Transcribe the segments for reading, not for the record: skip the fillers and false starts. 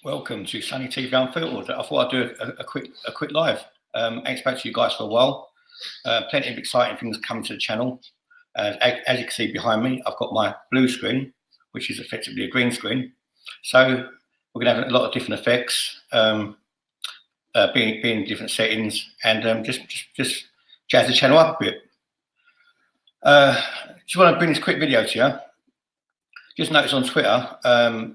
Welcome to Sunny TV Unfiltered. I thought I'd do a quick live. Ain't spoke to you guys for a while. Plenty of exciting things coming to the channel. As you can see behind me, I've got my blue screen, which is effectively a green screen. So we're going to have a lot of different effects, being in different settings, and just jazz the channel up a bit. Just want to bring this quick video to you. Just noticed on Twitter,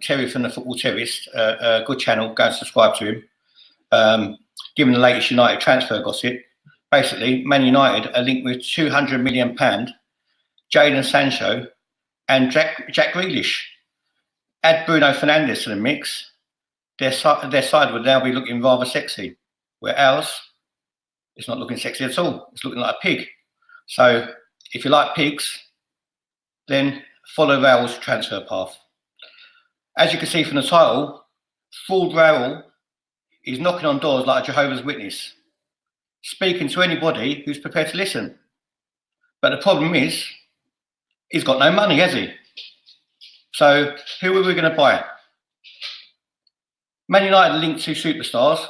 Terry from the Football Terrorist, a good channel, go and subscribe to him. Given the latest United transfer gossip, basically, Man United are linked with £200 million, Jadon Sancho and Jack Grealish. Add Bruno Fernandes to the mix, their side would now be looking rather sexy, where ours, it's not looking sexy at all. It's looking like a pig. So if you like pigs, then follow Raul's transfer path. As you can see from the title, Fraud Raul is knocking on doors like a Jehovah's Witness, speaking to anybody who's prepared to listen. But the problem is, he's got no money, has he? So who are we going to buy? Man United are linked to superstars.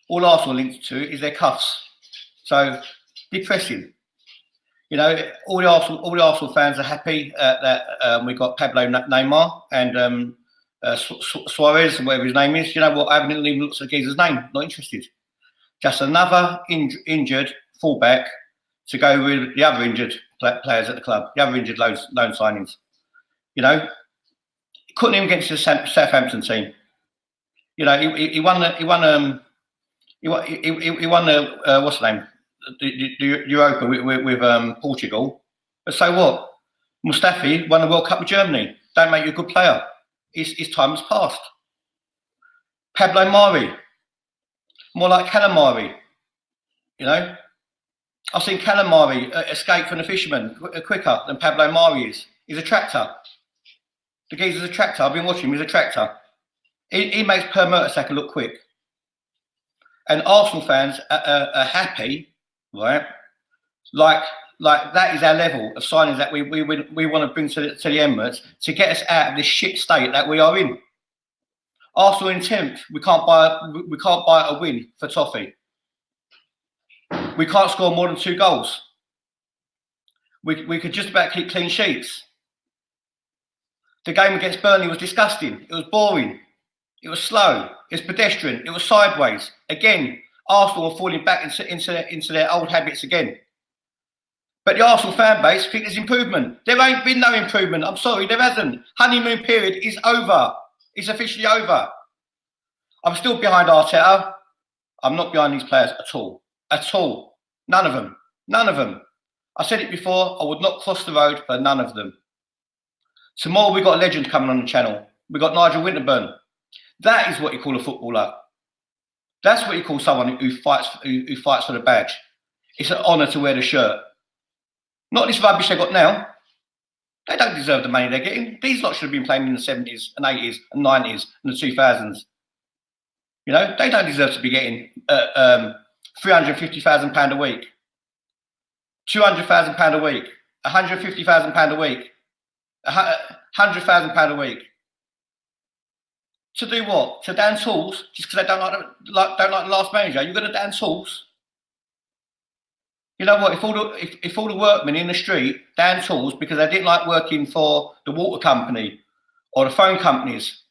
All Arsenal are linked to is their cuffs. So depressing. You know, all the Arsenal fans are happy that we got Pablo Neymar and Suarez, whatever his name is. You know what? I haven't even looked at the geezer's name. Not interested. Just another injured fullback to go with the other injured players at the club, the other injured loan signings. You know, he couldn't even get to the Southampton team. You know, he won the what's the name? The Europa with Portugal, but so what? Mustafi won the World Cup with Germany. Don't make you a good player. His time has passed. Pablo Mari, more like calamari. You know, I've seen calamari escape from the fisherman quicker than Pablo Mari is. He's a tractor. The geezer's a tractor. I've been watching him. He's a tractor. He makes Per Mertesacker look quick. And Arsenal fans are happy. Right, like that is our level of signings that we want to bring to the Emirates to get us out of this shit state that we are in. Arsenal in 10th, we can't buy a win for toffee. We can't score more than 2 goals. We could just about keep clean sheets. The game against Burnley was disgusting. It was boring. It was slow. It was pedestrian. It was sideways. Again, Arsenal are falling back into their old habits again. But the Arsenal fan base think there's improvement. There ain't been no improvement. I'm sorry, there hasn't. Honeymoon period is over. It's officially over. I'm still behind Arteta. I'm not behind these players at all. At all. None of them. None of them. I said it before, I would not cross the road for none of them. Tomorrow we've got a legend coming on the channel. We've got Nigel Winterburn. That is what you call a footballer. That's what you call someone who fights for the badge. It's an honour to wear the shirt. Not this rubbish they got now. They don't deserve the money they're getting. These lots should have been playing in the 70s and 80s and 90s and the 2000s. You know, they don't deserve to be getting £350,000 a week, £200,000 a week, £150,000 a week, £100,000 a week. To do what? To down tools just because they don't like the last manager? You're going to down tools? You know what? If all the workmen in the street down tools because they didn't like working for the water company or the phone companies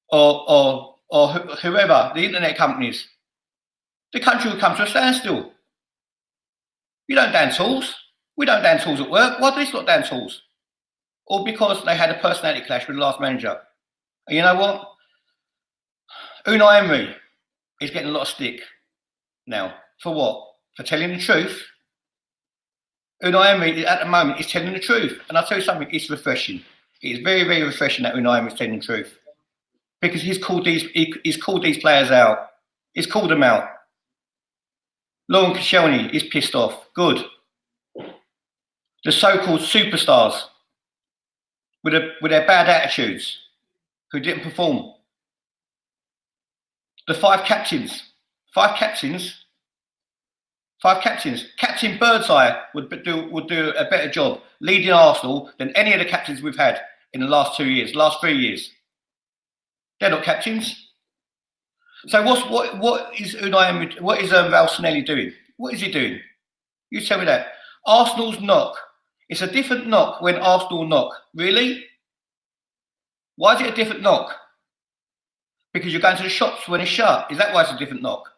or whoever, the internet companies, the country would come to a standstill. You don't down tools. We don't down tools at work. Why do this not down tools? All because they had a personality clash with the last manager. And you know what? Unai Emery is getting a lot of stick now. For what? For telling the truth. Unai Emery at the moment is telling the truth. And I'll tell you something, it's refreshing. It is very, very refreshing that Unai Emery is telling the truth. Because he's called these players out. He's called them out. Lauren Koscielny is pissed off. Good. The so-called superstars with their bad attitudes who didn't perform. The 5 captains. Captain Birdseye would do a better job leading Arsenal than any of the captains we've had in the last 2 years, last 3 years. They're not captains. So what is Unai, what is Raul Sanelli doing? What is he doing? You tell me that. Arsenal's knock. It's a different knock when Arsenal knock. Really? Why is it a different knock? Because you're going to the shops when it's shut. Is that why it's a different knock?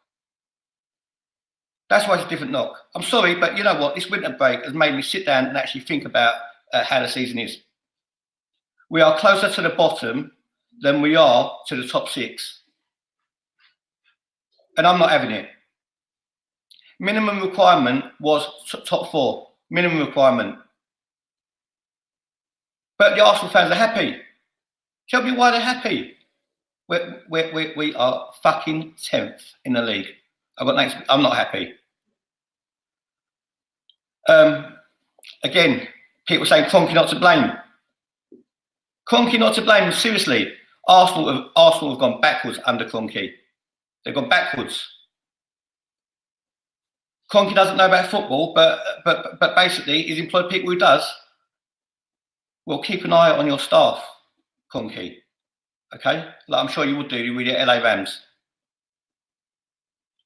That's why it's a different knock. I'm sorry, but you know what? This winter break has made me sit down and actually think about how the season is. We are closer to the bottom than we are to the top 6. And I'm not having it. Minimum requirement was top 4. Minimum requirement. But the Arsenal fans are happy. Tell me why they're happy. We are fucking 10th in the league. I'm not happy. Again, people say Kroenke not to blame. Kroenke not to blame. Seriously, Arsenal have gone backwards under Kroenke. They've gone backwards. Kroenke doesn't know about football, but basically he's employed people who does. Well, keep an eye on your staff, Kroenke. Okay, like I'm sure you would do with your LA Rams.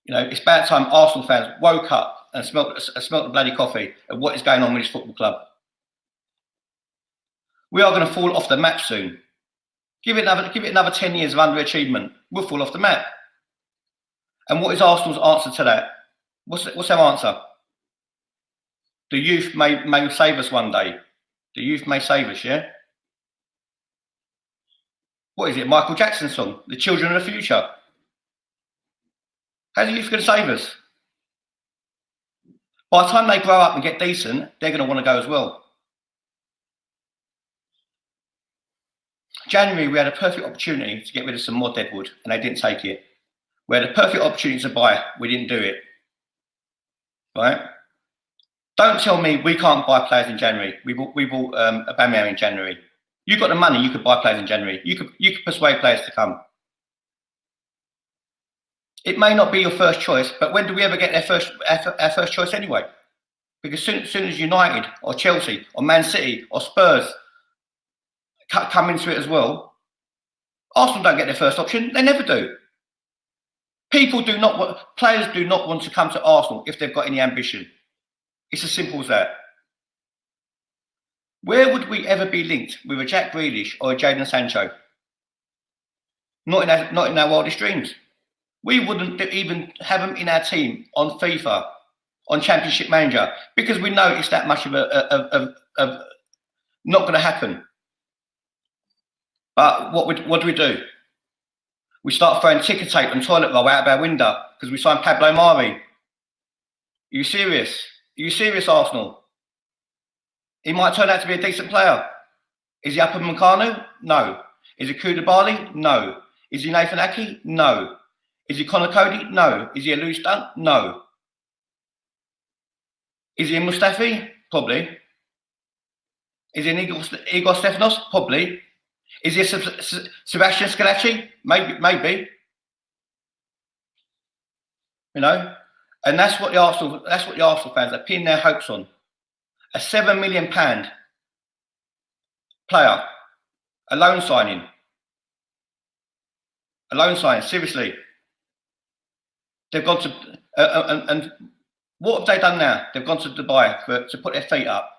You know, it's about time Arsenal fans woke up and smelt the bloody coffee of what is going on with this football club. We are going to fall off the map soon. Give it another 10 years of underachievement. We'll fall off the map. And what is Arsenal's answer to that? What's their answer? The youth may save us one day. The youth may save us, yeah? What is it, Michael Jackson's song? The children of the future. How's the youth going to save us? By the time they grow up and get decent, they're going to want to go as well. January, we had a perfect opportunity to get rid of some more deadwood, and they didn't take it. We had a perfect opportunity to buy. We didn't do it. Right? Don't tell me we can't buy players in January. We bought Aubameyang in January. You've got the money, you could buy players in January. You could persuade players to come. It may not be your first choice, but when do we ever get our first choice anyway? Because soon as United or Chelsea or Man City or Spurs come into it as well, Arsenal don't get their first option. They never do. Players do not want to come to Arsenal if they've got any ambition. It's as simple as that. Where would we ever be linked with a Jack Grealish or a Jadon Sancho? Not in our wildest dreams. We wouldn't even have them in our team on FIFA, on Championship Manager, because we know it's that much of not going to happen. But what do we do? We start throwing ticker tape and toilet roll out of our window because we signed Pablo Mari. Are you serious? Are you serious, Arsenal? He might turn out to be a decent player. Is he Upper Meccano? No. Is he Koulibaly? No. Is he Nathan Ake? No. Is he Connor Cody? No. Is he a Lewis Dunk? No. Is he a Mustafi? Probably. Is he an Igor Stefanos? Probably. Is he a Sebastian Scalacci? Maybe. You know? And that's what the Arsenal fans are pinning their hopes on. A £7 million player. A loan signing. Seriously. They've gone to and what have they done now? They've gone to Dubai to put their feet up.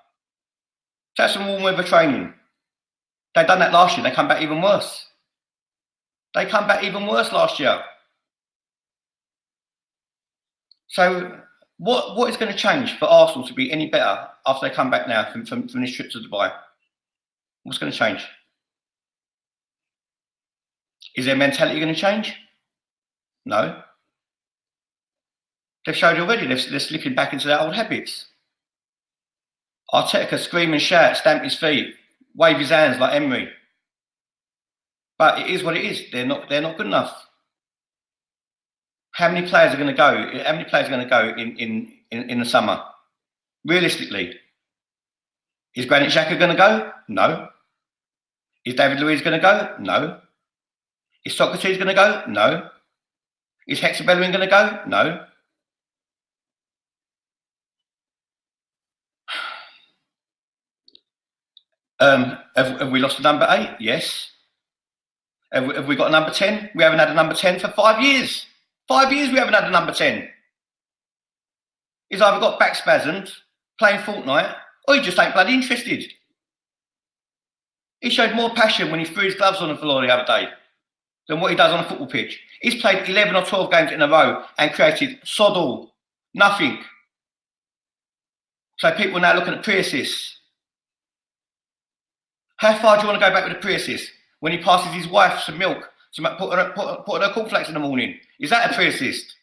To have some warm weather training. They've done that last year. They come back even worse. Last year. So what is going to change for Arsenal to be any better after they come back now from this trip to Dubai? What's going to change? Is their mentality going to change? No. They've showed already they're slipping back into their old habits. Arteta scream and shout, stamp his feet, wave his hands like Emery. But it is what it is. They're not good enough. How many players are going to go? How many players are going to go in the summer? Realistically, is Granit Xhaka going to go? No. Is David Luiz going to go? No. Is Socrates going to go? No. Is Hector Bellerin going to go? No. Have we lost the number 8? Yes. Have we got a number 10? We haven't had a number 10 for 5 years. 5 years we haven't had a number 10. He's either got back spasms, playing Fortnite, or he just ain't bloody interested. He showed more passion when he threw his gloves on the floor the other day than what he does on a football pitch. He's played 11 or 12 games in a row and created sod all, nothing. So people are now looking at pre-assists. How far do you want to go back with the pre-assist? When he passes his wife some milk, put her cornflakes in the morning. Is that a pre-assist?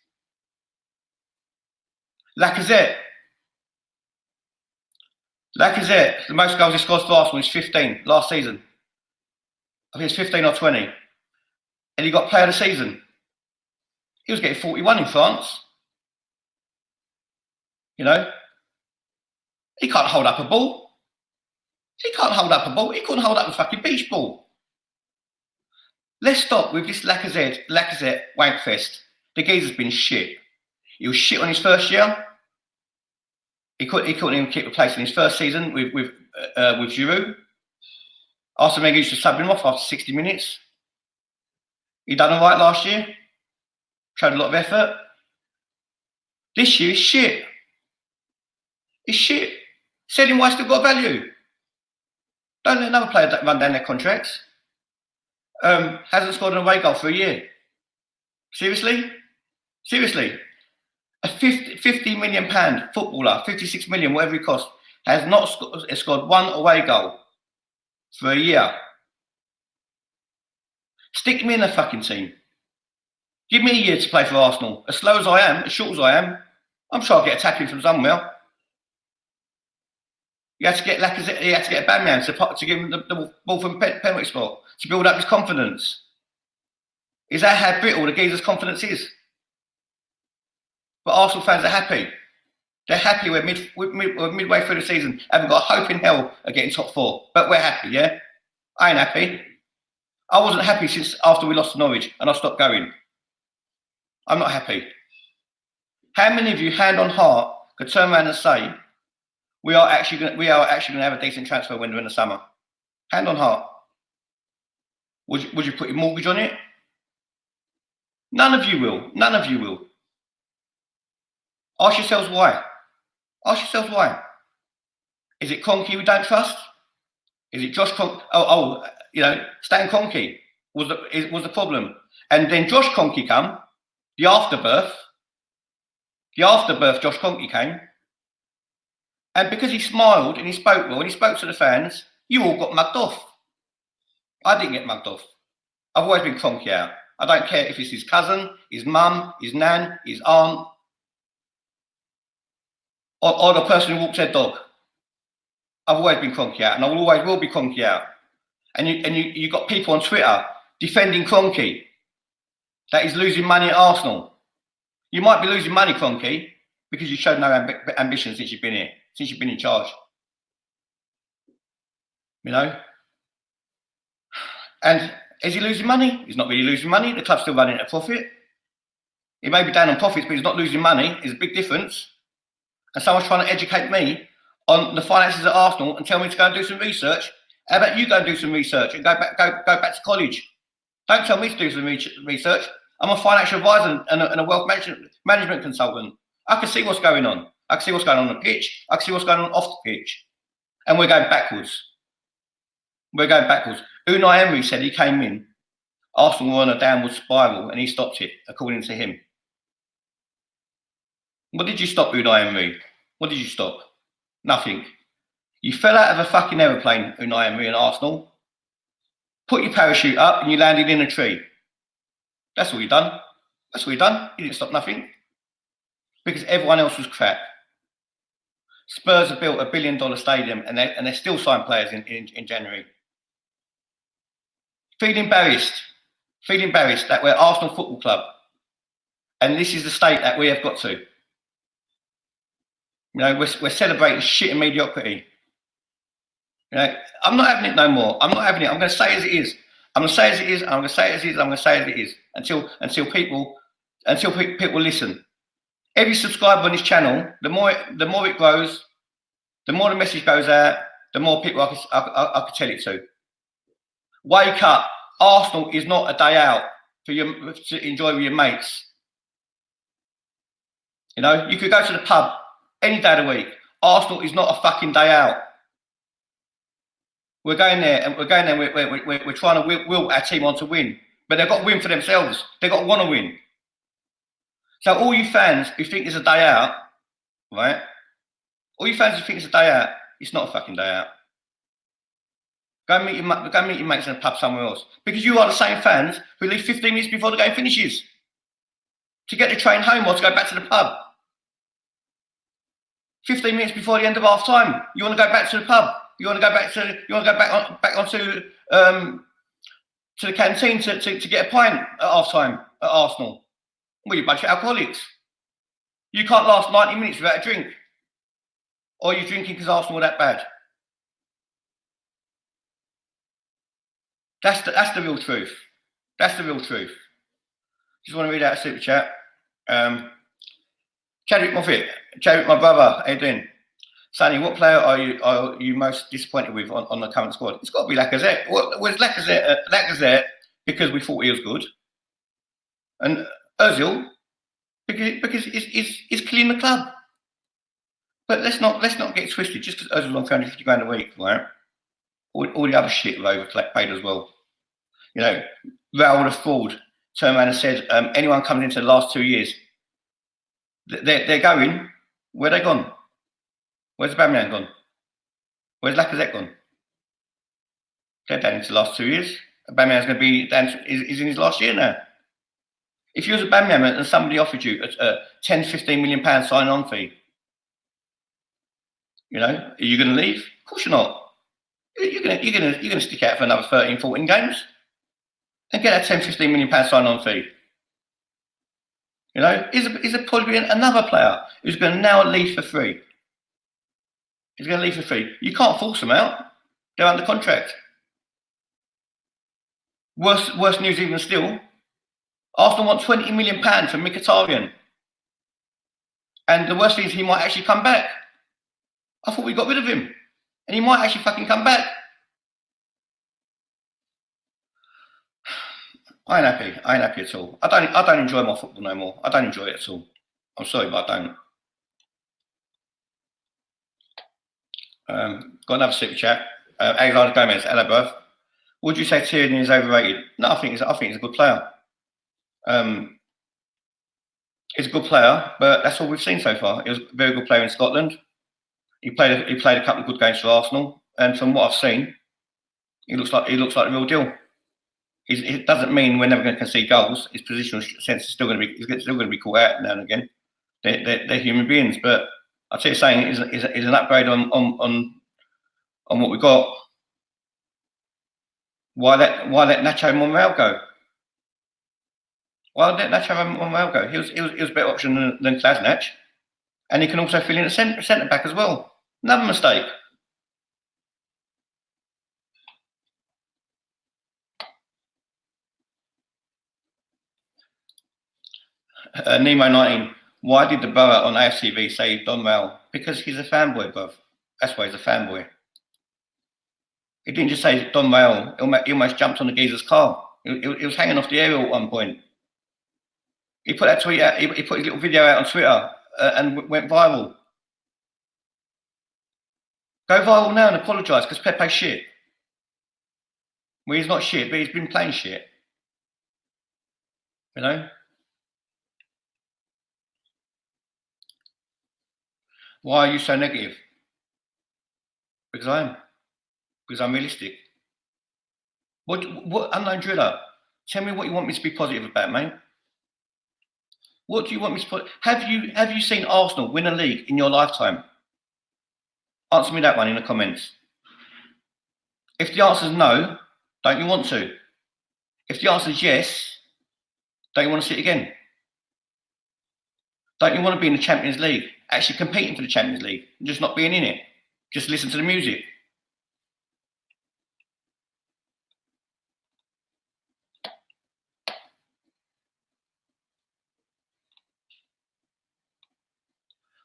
Lacazette, the most goals he scored for Arsenal is 15 last season. I think it's 15 or 20. And he got player of the season. He was getting 41 in France. You know? He can't hold up a ball. He couldn't hold up a fucking beach ball. Let's stop with this Lacazette wank fest. The geezer's been shit. He was shit on his first year. He couldn't even keep a place in his first season with Giroud. Arsene Wenger used to sub him off after 60 minutes. He done all right last year. Showed a lot of effort. This year is shit. It's shit. Selling why still got value. Don't let another player run down their contracts. Hasn't scored an away goal for a year. Seriously? A £50 million footballer, 56 million, whatever he cost, has not scored one away goal for a year. Stick me in the fucking team. Give me a year to play for Arsenal. As slow as I am, as short as I am, I'm sure I'll get a tackling from somewhere. You had to get Lacazette, you had to get a Bamman to give him the ball from penalty spot to build up his confidence. Is that how brittle the geezer's confidence is? But Arsenal fans are happy. They're happy we're midway through the season, haven't got a hope in hell of getting top 4. But we're happy, yeah? I ain't happy. I wasn't happy since after we lost to Norwich and I stopped going. I'm not happy. How many of you, hand on heart, could turn around and say, we are actually going to have a decent transfer window in the summer? Hand on heart. Would you put your mortgage on it? None of you will. None of you will. Ask yourselves why. Ask yourselves why. Is it Kroenke we don't trust? Is it Josh Kroenke? Stan Kroenke was the problem. And then Josh Kroenke come, the afterbirth Josh Kroenke came. And because he smiled and he spoke well and he spoke to the fans, you all got mugged off. I didn't get mugged off. I've always been Kroenke out. I don't care if it's his cousin, his mum, his nan, his aunt, or the person who walks their dog. I've always been Kroenke out, and I always will be Kroenke out. And you got people on Twitter defending Kroenke that he's losing money at Arsenal. You might be losing money, Kroenke, because you showed no ambition since you've been here, since you've been in charge. You know? And is he losing money? He's not really losing money. The club's still running at a profit. He may be down on profits, but he's not losing money. There's a big difference. And someone's trying to educate me on the finances at Arsenal and tell me to go and do some research. How about you go and do some research and go back to college? Don't tell me to do some research. I'm a financial advisor and a wealth management consultant. I can see what's going on. I can see what's going on the pitch. I can see what's going on off the pitch. And we're going backwards. We're going backwards. Unai Emery said he came in, Arsenal were on a downward spiral, and he stopped it, according to him. What did you stop, Unai Emery? What did you stop? Nothing. You fell out of a fucking aeroplane, Unai Emery, in Arsenal. Put your parachute up and you landed in a tree. That's all you done. That's all you done. You didn't stop nothing. Because everyone else was crap. Spurs have built $1 billion stadium and they still sign players in January. Feel embarrassed that we're Arsenal Football Club. And this is the state that we have got to. You know, we're celebrating shit and mediocrity. You know, I'm not having it no more. I'm not having it. I'm going to say as it is. I'm going to say as it is. I'm going to say as it is. I'm going to say as it is until people listen. Every subscriber on this channel, the more it grows, the more the message goes out, the more people I can tell it to. Wake up, Arsenal is not a day out for you to enjoy with your mates. You know, you could go to the pub any day of the week. Arsenal is not a fucking day out. We're going there and we're trying to will our team on to win. But they've got to win for themselves. They've got to want to win. So all you fans who think it's a day out, right? All you fans who think it's a day out, it's not a fucking day out. Go meet your mates in a pub somewhere else. Because you are the same fans who leave 15 minutes before the game finishes to get the train home or to go back to the pub. 15 minutes before the end of half time, you want to go back to the pub. You want to go back onto to the canteen to get a pint at half time at Arsenal. Well, you're a bunch of alcoholics. You can't last 90 minutes without a drink. Or you're drinking because Arsenal are that bad. That's the real truth. That's the real truth. Just want to read out a super chat. Chadwick Moffat, Chadwick, my brother, how you doing? Sonny, what player are you most disappointed with on the current squad? It's got to be Lacazette. Was Lacazette because we thought he was good, and Ozil because he's killing the club. But let's not get twisted. Just because Ozil's on 350 grand a week, right? All the other shit are overpaid as well. You know, Raul the fraud turned around and said, anyone coming into the last 2 years, they're going. Where they gone? Where's Aubameyang gone? Where's Lacazette gone? They're down into the last 2 years. Aubameyang's going to be down. Is in his last year now. If you was Aubameyang and somebody offered you a 10, 15 million pound sign-on fee, you know, are you going to leave? Of course you're not. You're going to stick out for another 13, 14 games and get that 10, 15 million pound sign-on fee. You know, is there probably another player who's going to now leave for free? He's going to leave for free. You can't force them out. They're under contract. Worse news even still. Arsenal want 20 million pounds for Mkhitaryan. And the worst thing is he might actually come back. I thought we got rid of him. And he might actually fucking come back. I ain't happy at all. I don't enjoy my football no more. I don't enjoy it at all. I'm sorry, but I don't. Got another super chat. Alexander Gomez, hello, bruv. Would you say Tierney is overrated? No, I think he's a good player. He's a good player, but that's all we've seen so far. He was a very good player in Scotland. He played a couple of good games for Arsenal, and from what I've seen, he looks like the real deal. It doesn't mean we're never going to concede goals. His positional sense is still going to be caught out now and again. They're human beings, but I'd say saying is an upgrade on what we got. Why let Nacho Monreal go? Why let Nacho Monreal go? He was a better option than Klasnach, and he can also fill in a centre back as well. Another mistake. Nemo 19. Why did the Borough on AFTV say Don Raul? Because he's a fanboy, bruv. That's why he's a fanboy. He didn't just say Don Raul. He almost jumped on the geezer's car. He was hanging off the aerial at one point. He put that tweet out. He put his little video out on Twitter and went viral. Go viral now and apologise because Pepe's shit. Well, he's not shit, but he's been playing shit. You know? Why are you so negative? Because I am. Because I'm realistic. What unknown driller? Tell me what you want me to be positive about, mate. What do you want me to put? Have you seen Arsenal win a league in your lifetime? Answer me that one in the comments. If the answer is no, don't you want to? If the answer is yes, don't you want to see it again? Don't you want to be in the Champions League? Actually competing for the Champions League, just not being in it. Just listen to the music.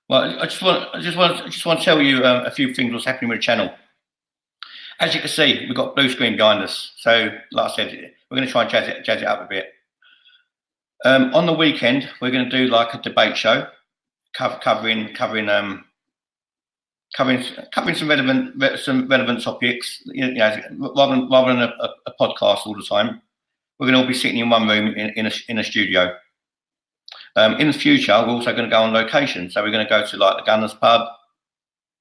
Well, I just want to tell you a few things what's happening with the channel. As you can see, we've got blue screen behind us. So, like I said, we're going to try and jazz it up a bit. On the weekend, we're going to do like a debate show, covering some relevant topics. Rather than a podcast all the time, we're going to all be sitting in one room in a studio. In the future, we're also going to go on location. So we're going to go to like the Gunners pub,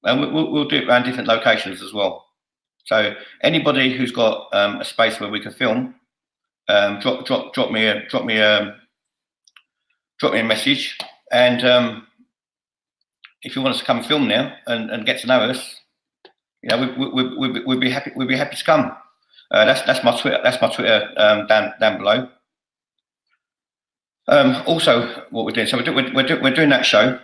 and we'll do it around different locations as well. So anybody who's got a space where we can film, drop me a message, and if you want us to come film now and get to know us, we'd be happy. We'd be happy to come. That's my Twitter. That's my Twitter down below. Also, what we're doing. So we're doing that show.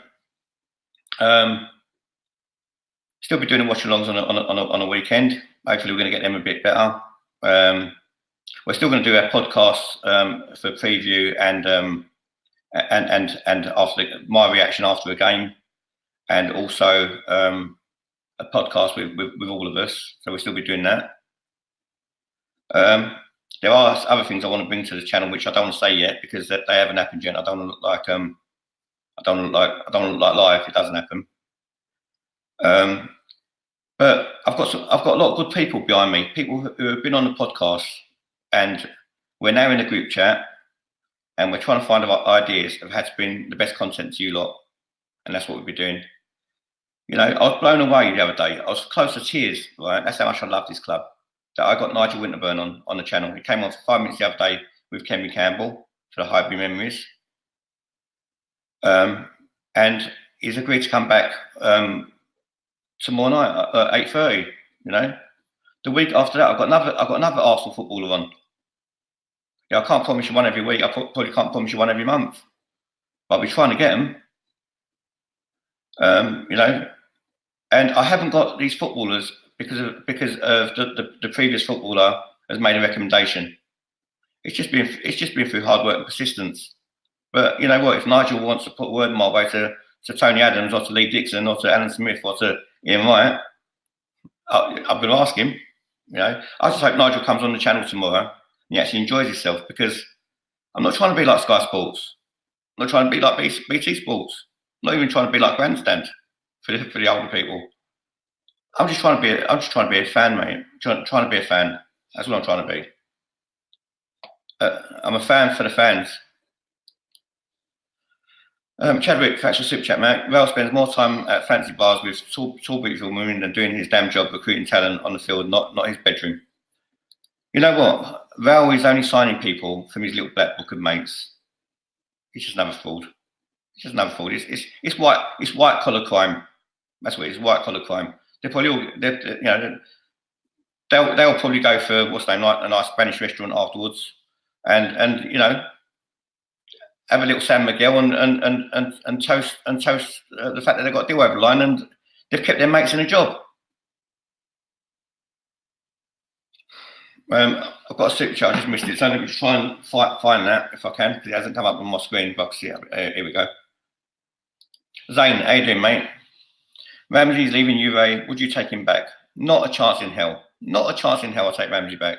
Still be doing watch-alongs on a weekend. Hopefully, we're going to get them a bit better. We're still going to do our podcast for preview and after my reaction after a game, and also a podcast with all of us. So we'll still be doing that. There are other things I want to bring to the channel which I don't want to say yet because they haven't happened yet. I don't want to look like I don't want to look like lie if it doesn't happen. But I've got a lot of good people behind me, people who have been on the podcast, and we're now in a group chat, and we're trying to find out ideas of how to bring the best content to you lot, and that's what we'll be doing. I was blown away the other day. I was close to tears, right? That's how much I love this club. That I got Nigel Winterburn on the channel. He came on for 5 minutes the other day with Kenny Campbell for the Highbury Memories, and he's agreed to come back tomorrow night at 8:30. The week after that, I've got another Arsenal footballer on. I can't promise you one every week. I probably can't promise you one every month. But I'll be trying to get them. And I haven't got these footballers because of the previous footballer has made a recommendation. It's just been through hard work and persistence. But you know what? If Nigel wants to put a word my way to Tony Adams or to Lee Dixon or to Alan Smith or to Ian Wright, I'm going to ask him. I just hope Nigel comes on the channel tomorrow and he actually enjoys himself, because I'm not trying to be like Sky Sports. I'm not trying to be like BT Sports. I'm not even trying to be like Grandstand for the older people. I'm just trying to be a fan, mate. Trying to be a fan. That's what I'm trying to be. I'm a fan for the fans. Chadwick, thanks for super chat, mate. Raul spends more time at fancy bars with tall beautiful women than doing his damn job recruiting talent on the field, not his bedroom. You know what? Raul is only signing people from his little black book of mates. He's just another fraud. It's white collar crime. That's what it is, white collar crime. They'll probably go for what's their name, a nice Spanish restaurant afterwards, and have a little San Miguel and toast the fact that they've got a deal over the line and they've kept their mates in a job. I've got a super chat, I just missed it, so let me try and find that if I can, because it hasn't come up on my screen, but I can see it. Here we go. Zane, how you doing, mate? Ramsey's leaving Juve. Would you take him back? Not a chance in hell. Not a chance in hell I'll take Ramsey back.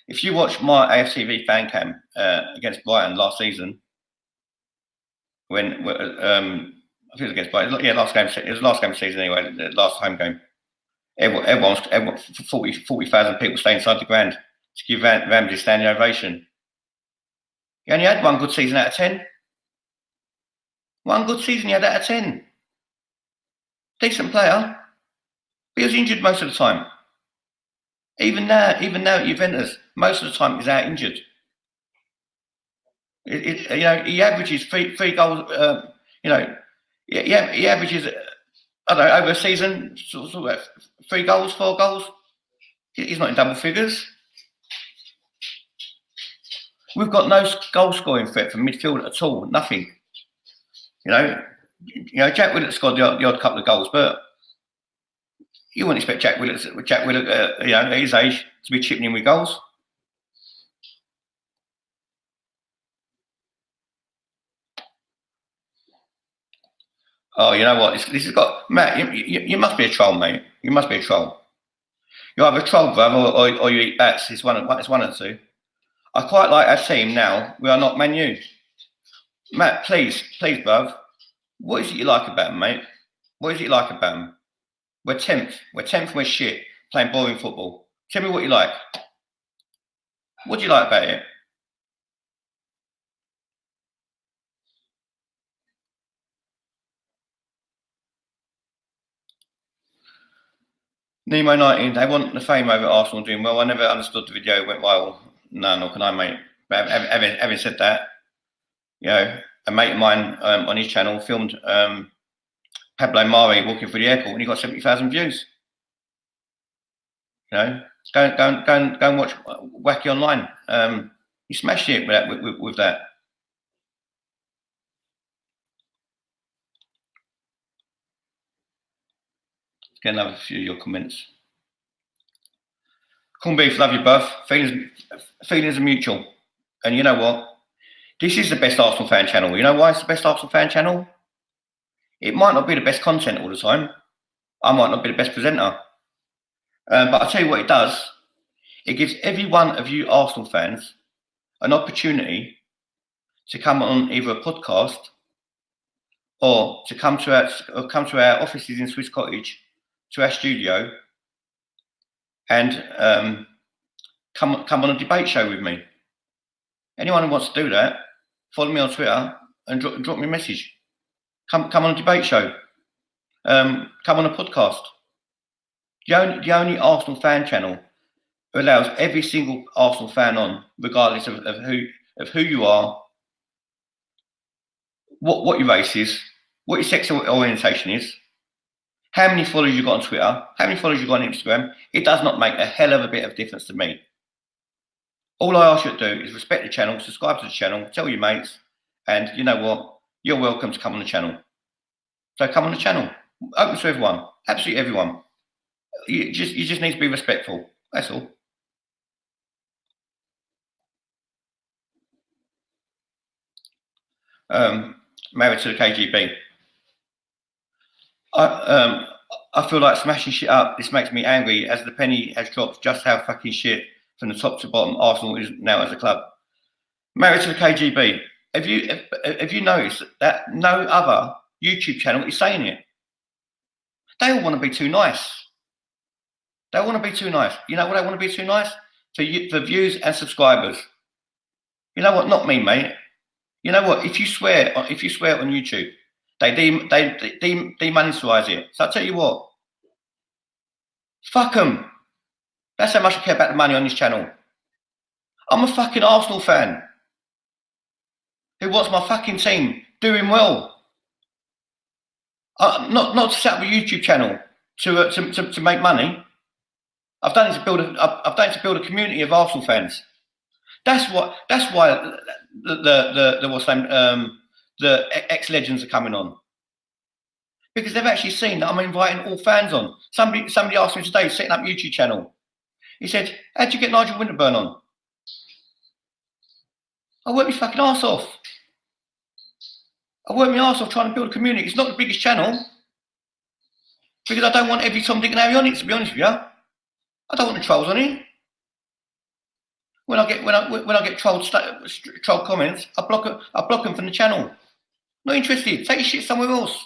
If you watch my AFTV fan cam against Brighton last season, when I think it was against Brighton, yeah, last game. It was the last game of the season anyway, the last home game. Everyone 40,000 people stay inside the ground to give Ramsey a standing ovation. He only had one good season out of 10. One good season he had out of 10. Decent player, but he was injured most of the time. Even now at Juventus, most of the time he's out injured. He averages three goals. He averages, I don't know, over a season, sort of 3 goals, 4 goals. He's not in double figures. We've got no goal scoring threat from midfield at all. Nothing. Jack Willock scored the odd couple of goals, but you wouldn't expect Jack Willock, at his age, to be chipping in with goals. Oh, you know what? This has got Matt. You must be a troll, mate. You must be a troll. You either troll, bruv, or you eat bats. It's one of the two. I quite like our team now. We are not Man U. Matt, please, bruv. What is it you like about them, mate? What is it you like about them? We're 10th. We're 10th and we're shit, playing boring football. Tell me what you like. What do you like about it? Nemo 19, they want the fame over Arsenal doing well. I never understood the video. It went viral. No, nor can I, mate. But having said that, you know, a mate of mine on his channel filmed Pablo Mari walking through the airport and he got 70,000 views. You know, go and watch Wacky Online. He smashed it with that. Let's get another few of your comments. Corn beef, love you both. Feelings are mutual. And you know what? This is the best Arsenal fan channel. You know why it's the best Arsenal fan channel? It might not be the best content all the time. I might not be the best presenter. But I'll tell you what it does. It gives every one of you Arsenal fans an opportunity to come on either a podcast or to come to our offices in Swiss Cottage, to our studio, and come on a debate show with me. Anyone who wants to do that, follow me on Twitter and drop me a message. Come on a debate show. Come on a podcast. The only Arsenal fan channel who allows every single Arsenal fan on, regardless of who you are, what your race is, what your sexual orientation is, how many followers you got on Twitter, how many followers you got on Instagram. It does not make a hell of a bit of difference to me. All I ask you to do is respect the channel, subscribe to the channel, tell your mates, and you know what? You're welcome to come on the channel. So come on the channel. Open to everyone. Absolutely everyone. You just need to be respectful. That's all. Married to the KGB. I feel like smashing shit up. This makes me angry as the penny has dropped just how fucking shit from the top to bottom Arsenal is now as a club. Married to the KGB. Have you noticed that no other YouTube channel is saying it? They all want to be too nice. They all want to be too nice. You know what they want to be too nice? For views and subscribers. You know what? Not me, mate. You know what? If you swear on YouTube, they demonetize it. So I'll tell you what. Fuck them. That's how much I care about the money on this channel. I'm a fucking Arsenal fan who wants my fucking team doing well. Not to set up a YouTube channel to make money. I've done it to build a community of Arsenal fans. That's why the ex-legends are coming on, because they've actually seen that I'm inviting all fans on. Somebody asked me today, setting up a YouTube channel. He said, "How'd you get Nigel Winterburn on?" I worked my fucking arse off. I worked my arse off trying to build a community. It's not the biggest channel because I don't want every Tom, Dick and Harry on it. To be honest with you, I don't want the trolls on it. When I get troll comments, I block them from the channel. Not interested. Take your shit somewhere else.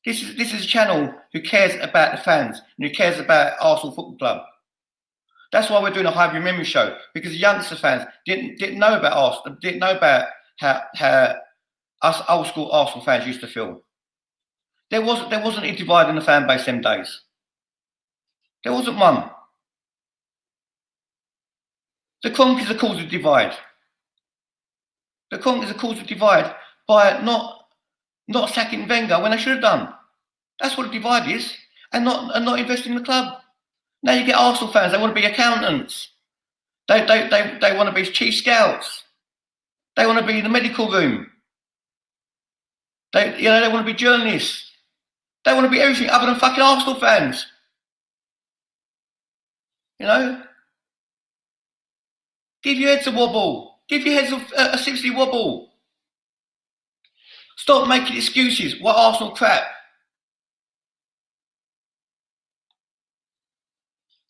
This is a channel who cares about the fans and who cares about Arsenal Football Club. That's why we're doing a hybrid memory show, because the youngster fans didn't know about Arsenal, didn't know about how us old school Arsenal fans used to feel. There wasn't a divide in the fan base them days. There wasn't one. The Kroenkes are caused a divide. The Kroenkes are caused a divide by not sacking Wenger when they should have done. That's what a divide is, and not investing in the club. Now you get Arsenal fans. They want to be accountants. They want to be chief scouts. They want to be in the medical room. They want to be journalists. They want to be everything other than fucking Arsenal fans. You know. Give your heads a wobble. Give your heads a seriously wobble. Stop making excuses. What Arsenal crap?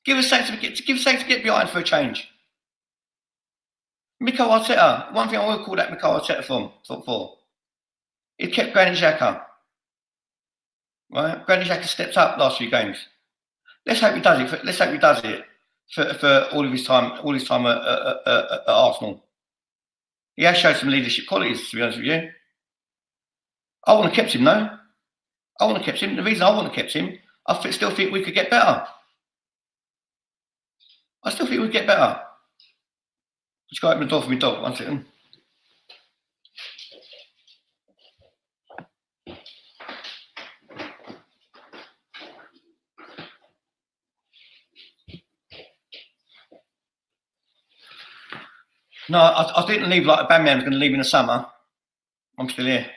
Give us something to get behind for a change. Mikel Arteta, one thing I will call that Mikel Arteta for. He kept Granit Xhaka. Right? Granit Xhaka stepped up last few games. Let's hope he does it. For all his time at Arsenal. He has shown some leadership qualities, to be honest with you. I wouldn't have kept him, though. I wouldn't have kept him. The reason I wouldn't have kept him, I still think we could get better. I still think we'd get better. Just go open the door for me, dog. 1 second. No, I didn't leave like a bad man was going to leave in the summer. I'm still here.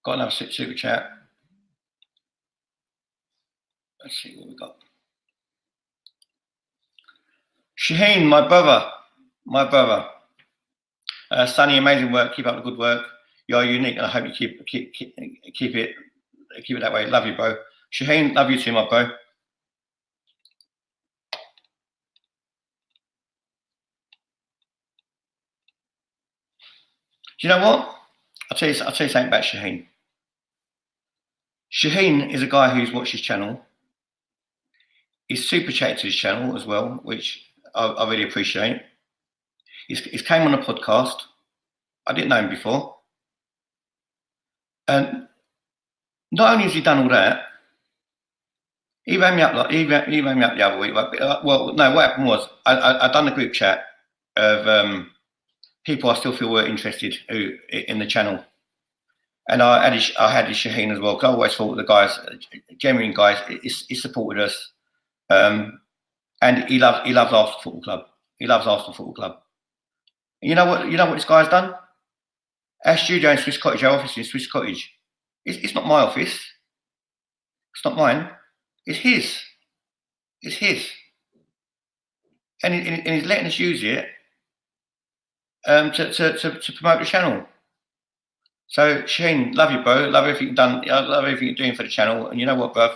Got another super chat. Let's see what we got. Shaheen, my brother. Sonny, amazing work. Keep up the good work. You are unique, and I hope you keep it that way. Love you, bro. Shaheen, love you too, my bro. Do you know what? I'll tell you something about Shaheen. Shaheen is a guy who's watched his channel. He's super chatted to his channel as well, which I really appreciate. He's came on a podcast. I didn't know him before. And not only has he done all that, he rang me up the other week. Well, no, what happened was I done a group chat of people I still feel were interested in the channel. And I had his Shaheen as well, because I always thought the guys, genuine guys, he supported us. And he loves Arsenal Football Club. He loves Arsenal Football Club. And you know what this guy's done? Our studio in Swiss Cottage, our office in Swiss Cottage. It's not my office. It's not mine. It's his. It's his. And he's letting us use it to promote the channel. So Shane, love you, bro. Love everything you've done. I love everything you're doing for the channel. And you know what, bruv?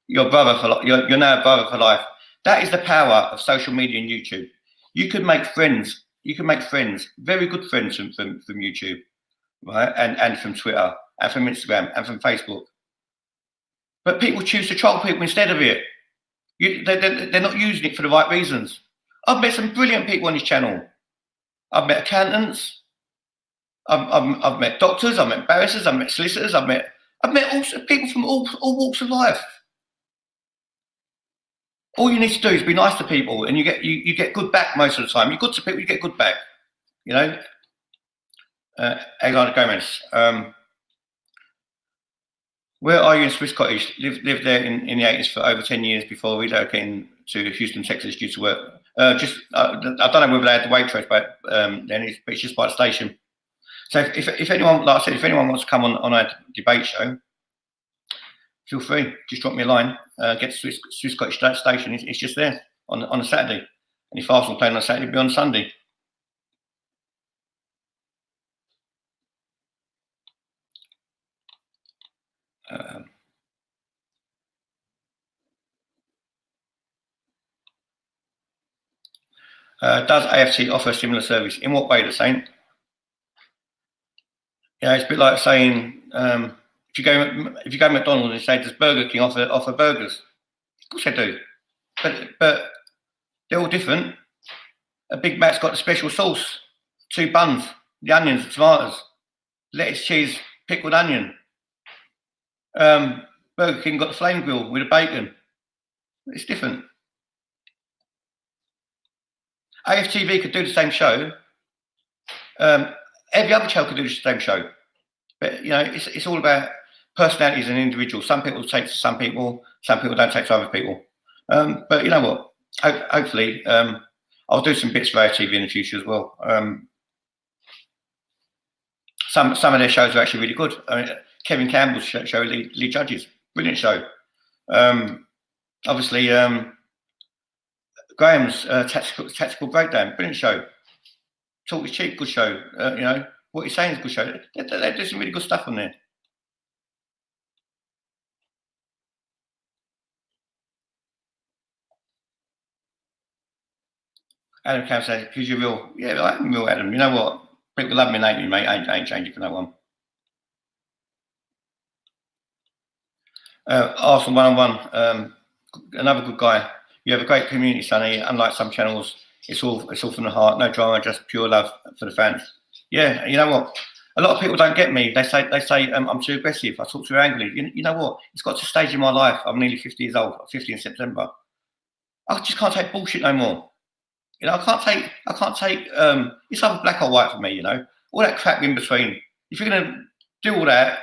You're now a brother for life. That is the power of social media and YouTube. You can make friends. You can make friends, very good friends from YouTube, right? And from Twitter, and from Instagram, and from Facebook. But people choose to troll people instead of it. They're not using it for the right reasons. I've met some brilliant people on this channel. I've met accountants. I've met doctors. I've met barristers. I've met solicitors. I've met also people from all walks of life. All you need to do is be nice to people, and you get good back most of the time. You're good to people, you get good back. You know. Aguilar Gomez. Where are you in Swiss Cottage? Lived there in the 80s for over 10 years before relocating to Houston, Texas due to work. I don't know whether they had the Waitrose, but it's just by the station. So if anyone, like I said, if anyone wants to come on a debate show, feel free. Just drop me a line. Get to Swiss Cottage station. It's just there on a Saturday. And if Arsenal playing on a Saturday, it'll be on Sunday. Does AFC offer a similar service? In what way, the Saint? Yeah, it's a bit like saying if you go to McDonald's and say, does Burger King offer burgers? Of course they do, but they're all different. A Big Mac's got the special sauce, 2 buns, the onions, the tomatoes, lettuce, cheese, pickled onion. Burger King got the flame grill with the bacon. It's different. AFTV could do the same show. Every other channel could do the same show. But, you know, it's all about personalities and individuals. Some people take to some people don't take to other people. But you know what? Hopefully, I'll do some bits for AFTV in the future as well. Some of their shows are actually really good. I mean, Kevin Campbell's show, Lead Judges, brilliant show. Obviously, Graham's tactical breakdown, brilliant show. Talk is cheap, good show. You know, what he's saying is a good show. They do some really good stuff on there. Adam Cam says, "Because you're real." Yeah, I am real, Adam. You know what? People love me and hate me, mate. I ain't changing for no one. Arsenal 1-on-1. Another good guy. You have a great community, Sonny. Unlike some channels, it's all from the heart. No drama, just pure love for the fans. Yeah, you know what? A lot of people don't get me. They say I'm too aggressive. I talk too angrily. You know what? It's got to a stage in my life. I'm nearly 50 years old. 50 in September. I just can't take bullshit no more. You know, I can't take. It's either black or white for me. You know, all that crap in between. If you're gonna do all that,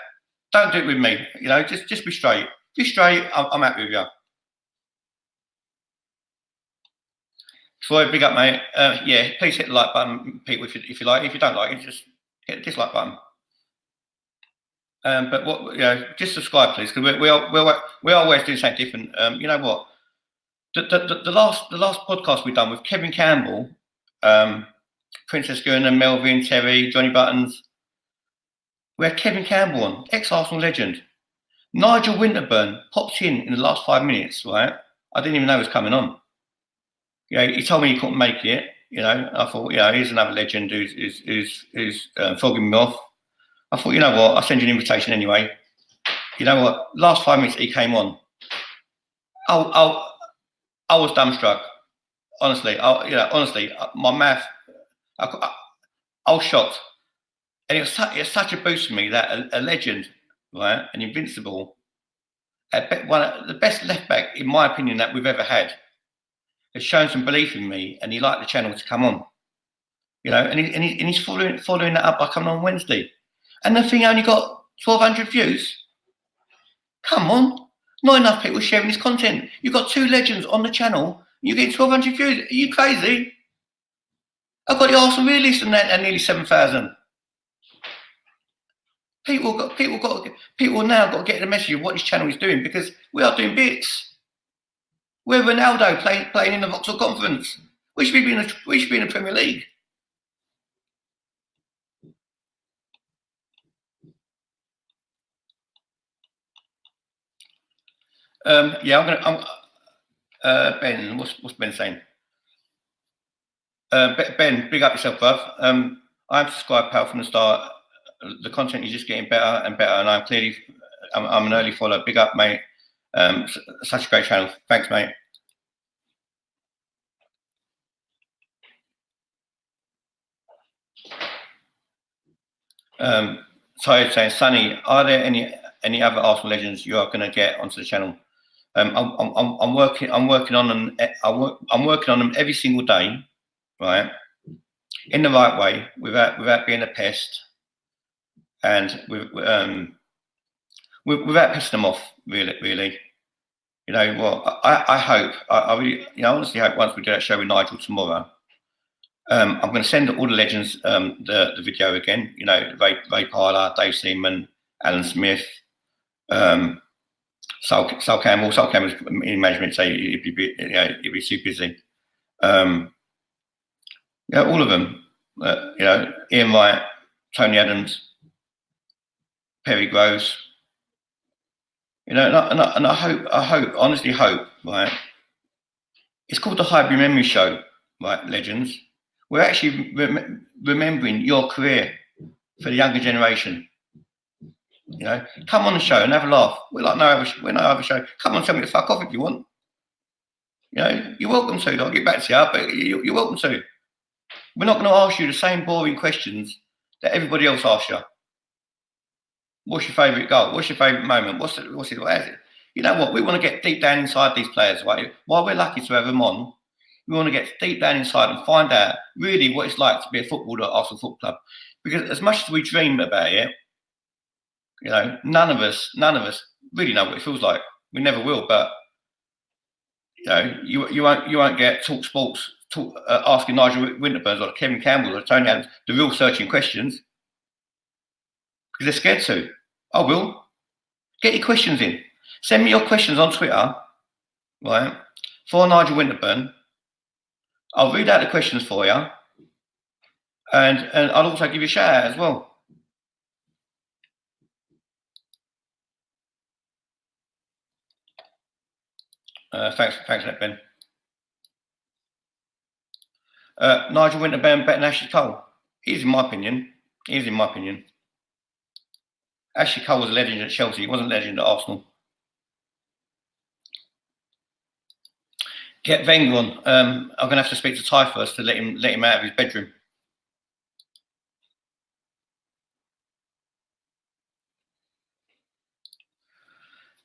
don't do it with me. You know, just be straight. Be straight. I'm happy with you. Troy, big up, mate. Yeah, please hit the like button, people, if you like. If you don't like it, just hit the dislike button. But what, you know, just subscribe, please, because we are always doing something different. You know what? The last podcast we've done with Kevin Campbell, Princess Gurner, Melvin, Terry, Johnny Buttons, we had Kevin Campbell on, ex-Arsenal legend. Nigel Winterburn popped in the last 5 minutes, right? I didn't even know he was coming on. Yeah, he told me he couldn't make it. You know, I thought, you know, here's another legend who's fogging me off. I thought, you know what, I'll send you an invitation anyway. You know what? Last 5 minutes he came on. I was dumbstruck. Honestly, my mouth. I was shocked, and it was such a boost for me that a legend, right, an invincible, one of the best left back in my opinion that we've ever had, has shown some belief in me, and he liked the channel to come on. You know, and he's following that up by coming on Wednesday, and the thing only got 1,200 views. Come on, not enough people sharing this content. You've got 2 legends on the channel. You get 1,200 views. Are you crazy? I've got the Arsenal realist and that, and nearly 7,000. People now got to get the message of what this channel is doing, because we are doing bits. We're Ronaldo playing in the Vauxhall Conference. We should be in the Premier League. Yeah, Ben, what's Ben saying? Ben, big up yourself, bruv. I'm subscribed, pal, from the start. The content is just getting better and better, and I'm an early follower. Big up, mate. Such a great channel. Thanks, mate. Ty saying, Sonny, are there any other Arsenal legends you are going to get onto the channel? I'm working on them. I'm working on them every single day, right? In the right way, without being a pest, and without pissing them off. Really. You know what? I hope. I really, you know, honestly hope once we do that show with Nigel tomorrow, I'm going to send all the legends the video again. You know, Ray Parler, Dave Seaman, Alan Smith. Sal Campbell. Sal Campbell's in management, so he'd be too busy. Yeah, all of them. You know, Ian Wright, Tony Adams, Perry Groves. You know, and I honestly hope, right? It's called the Highbury Memory Show, right, legends. We're actually remembering your career for the younger generation. You know, come on the show and have a laugh. We're no other show. Come on, tell me to fuck off if you want. You know, you're welcome to. I'll get back to you, but you're welcome to. We're not going to ask you the same boring questions that everybody else asks you. What's your favourite goal? What's your favourite moment? What's it? You know what? We want to get deep down inside these players, right? While we're lucky to have them on, we want to get deep down inside and find out really what it's like to be a footballer at Arsenal Football Club. Because as much as we dream about it, you know, none of us really know what it feels like. We never will. But you know, you won't get Talk Sports asking Nigel Winterburn or Kevin Campbell or Tony Adams the real searching questions, because they're scared to. I will. Get your questions in. Send me your questions on Twitter, right? For Nigel Winterburn. I'll read out the questions for you. And I'll also give you a shout out as well. Thanks for that, Ben. Nigel Winterburn better than Ashley Cole. He is in my opinion. Ashley Cole was a legend at Chelsea. He wasn't a legend at Arsenal. Get Wenger on. I'm going to have to speak to Ty first to let him out of his bedroom.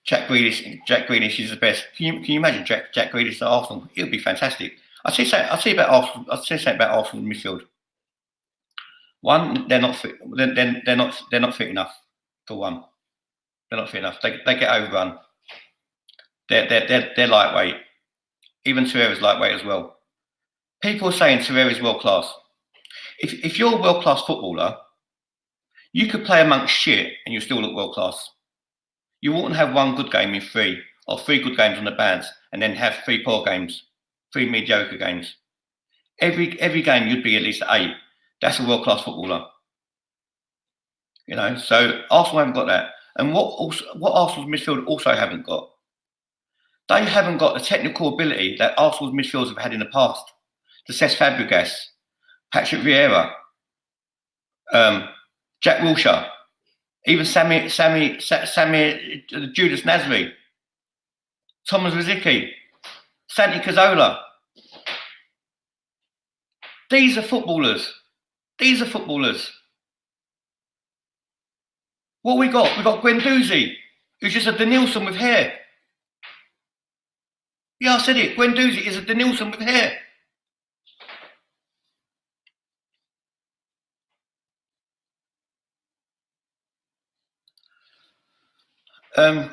Jack Grealish is the best. Can you imagine Jack Grealish at Arsenal? It would be fantastic. I'll say something about Arsenal midfield. One, they're not fit. They're not fit enough. For one, they're not fit enough. They get overrun. They're lightweight. Even Torreira's lightweight as well. People are saying Torreira's world class. If you're a world class footballer, you could play amongst shit and you still look world class. You wouldn't have one good game in three, or three good games on the bounce, and then have three poor games, three mediocre games. Every game you'd be at least 8. That's a world class footballer. You know, so Arsenal haven't got that. And what Arsenal's midfield also haven't got, they haven't got the technical ability that Arsenal's midfielders have had in the past. The Cesc Fabregas, Patrick Vieira, Jack Wilshere, even Sammy Judas Nasri, Thomas Rosicky, Santi Cazorla. These are footballers. What we got? We got Guendouzi, who's just a Denilson with hair. Yeah, I said it. Guendouzi is a Denilson with hair.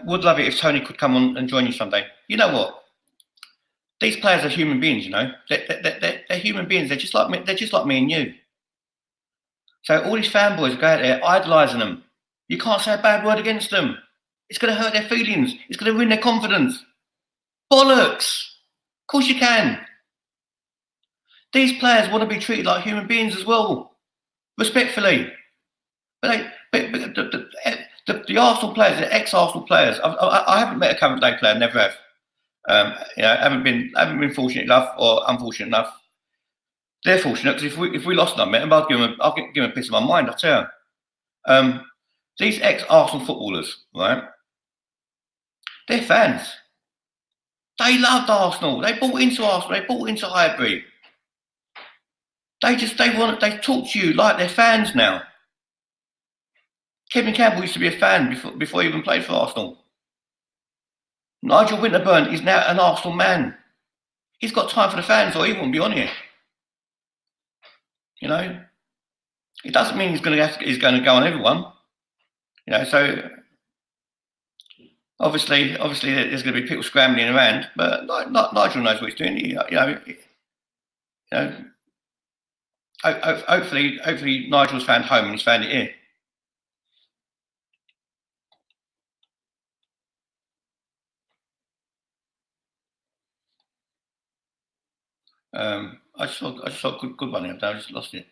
Would love it if Tony could come on and join you someday. You know what? These players are human beings. You know, they're human beings. They're just like me. They're just like me and you. So all these fanboys go out there idolising them. You can't say a bad word against them. It's going to hurt their feelings. It's going to ruin their confidence. Bollocks! Of course you can. These players want to be treated like human beings as well, respectfully. But the Arsenal players, the ex-Arsenal players, I haven't met a current day player, never have. You know, haven't been fortunate enough or unfortunate enough. They're fortunate because if we lost and I met them, I'll give them a piece of my mind. I tell you. These ex-Arsenal footballers, right? They're fans. They loved Arsenal. They bought into Arsenal. They bought into Highbury. They talk to you like they're fans now. Kevin Campbell used to be a fan before he even played for Arsenal. Nigel Winterburn is now an Arsenal man. He's got time for the fans, or he wouldn't be on here. You know, it doesn't mean he's going to go on everyone. You know, so obviously there's going to be people scrambling around, but Nigel knows what he's doing. Hopefully Nigel's found home and he's found it here. I just saw a good one here. I just lost it.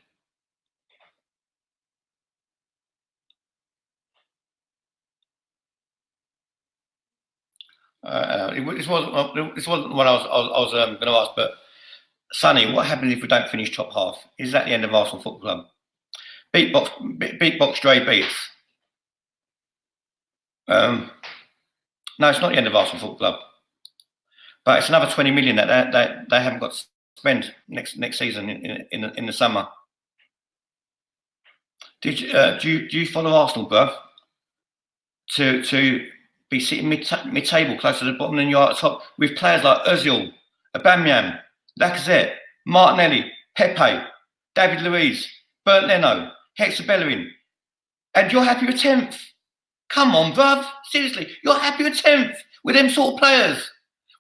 This wasn't what I was going to ask, but Sonny, what happens if we don't finish top half? Is that the end of Arsenal Football Club? Beatbox Dre beats. No, it's not the end of Arsenal Football Club, but it's another 20 million that they haven't got to spend next season in the summer. Do you follow Arsenal, bruv? To be sitting mid-table, close to the bottom, and you're at the top with players like Özil, Aubameyang, Lacazette, Martinelli, Pepe, David Luiz, Bernd Leno, Hector Bellerin, and you're happy with 10th? Come on, bruv. Seriously, you're happy with 10th with them sort of players,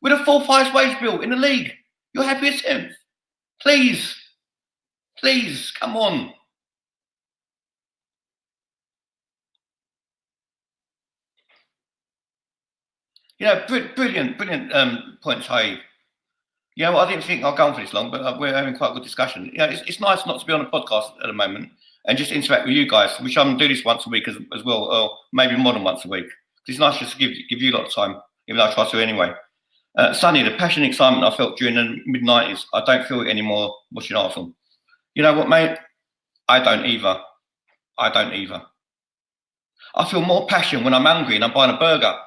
with a 4th highest wage bill in the league. You're happy with 10th? Please, come on. You know, brilliant points, Haig. Yeah, well, I didn't think I'd go on for this long, but we're having quite a good discussion. You know, it's nice not to be on a podcast at the moment and just interact with you guys, which I'm do this once a week as well, or maybe more than once a week. It's nice just to give you a lot of time, even though I try to anyway. Sonny, the passion and excitement I felt during the mid-90s, I don't feel it anymore watching Arsenal. You know what, mate? I don't either. I don't either. I feel more passion when I'm hungry and I'm buying a burger.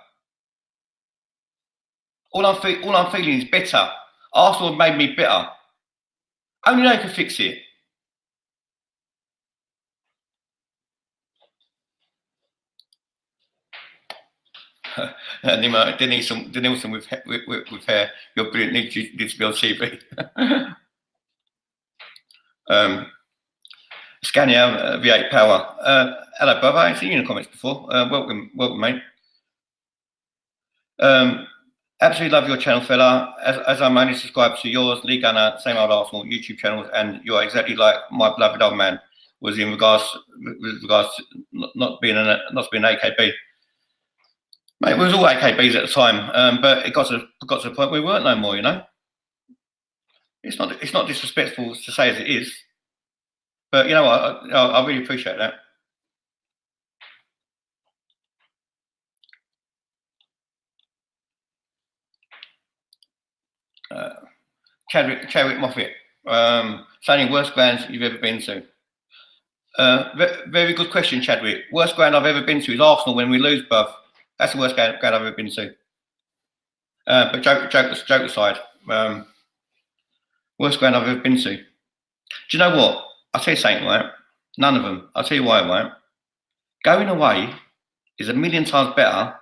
All I'm feeling is bitter. Arsenal have made me bitter. Only they can fix it. Denilson with hair. You're brilliant. Need to be on TV. Scania V8 Power. Hello, brother. I ain't seen you in the comments before. Welcome, mate. Absolutely love your channel, fella. As I'm only subscribed to yours, Lee Gunner, Same Old Arsenal YouTube channels, and you're exactly like my beloved old man was in regards to not being an AKB. Mate, we was all AKBs at the time, but it got to the point where we weren't no more. You know, it's not disrespectful to say as it is, but you know what? I really appreciate that. Chadwick Moffat, saying worst grounds you've ever been to. Very good question, Chadwick. Worst ground I've ever been to is Arsenal when we lose, bruv. That's the worst ground I've ever been to. But joke aside, worst ground I've ever been to. Do you know what? I'll tell you something, right? None of them. I'll tell you why, right? Going away is a million times better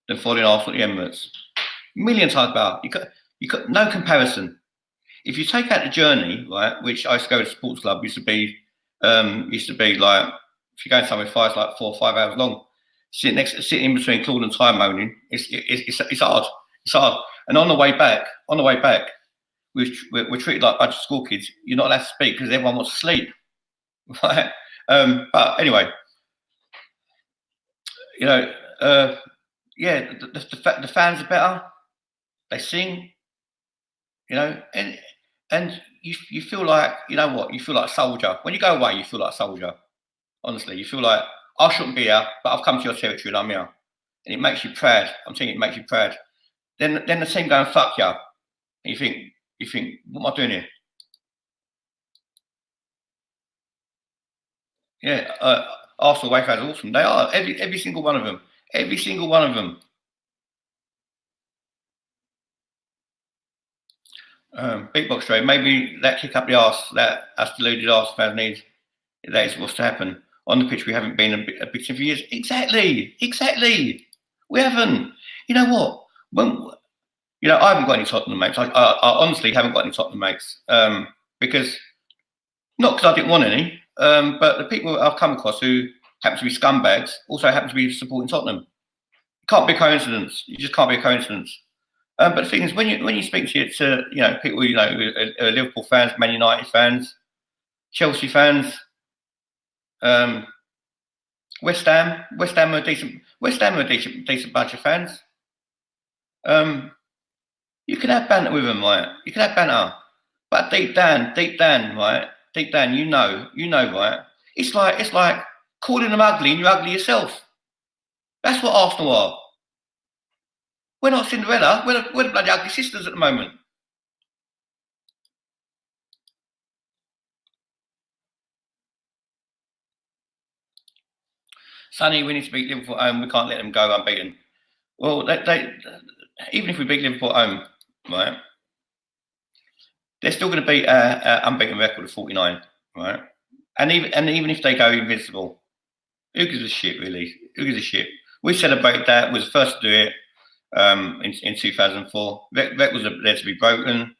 than following Arsenal at the Emirates. Million times better. You got no comparison. If you take out the journey, right, which I used to go to a sports club, used to be like, if you're going somewhere far, it's like 4 or 5 hours long. Sitting in between Claude and Tyrone, it's hard. It's hard. And on the way back, we're treated like a bunch of school kids. You're not allowed to speak because everyone wants to sleep. Right? But anyway, you know, yeah, the fans are better. They sing, you know, and you feel like, you know what, you feel like a soldier. When you go away, you feel like a soldier. Honestly, you feel like, I shouldn't be here, but I've come to your territory and I'm here. And it makes you proud. I'm telling you, it makes you proud. Then the team go and fuck you. And you think, what am I doing here? Yeah, Arsenal away fans are awesome. They are, every single one of them. Every single one of them. Beatbox trade, maybe that kick up the arse that us deluded arse fans need. That is what's to happen. On the pitch, we haven't been a big team for years. Exactly. We haven't. You know what? I haven't got any Tottenham mates. I honestly haven't got any Tottenham mates because not because I didn't want any, but the people I've come across who happen to be scumbags also happen to be supporting Tottenham. It can't be a coincidence. You just can't be a coincidence. But the thing is, when you speak to people, Liverpool fans, Man United fans, Chelsea fans, West Ham are a decent bunch of fans. You can have banter with them, right? You can have banter, but deep down, right? Deep down, you know, right? It's like calling them ugly and you're ugly yourself. That's what Arsenal are. We're not Cinderella. We're the bloody ugly sisters at the moment. Sonny, we need to beat Liverpool at home. We can't let them go unbeaten. Well, they even if we beat Liverpool at home, right? They're still going to beat an unbeaten record of 49, right? And even if they go invincible, who gives a shit, really? Who gives a shit? We celebrated that. Was the first to do it in 2004. That was there to be broken.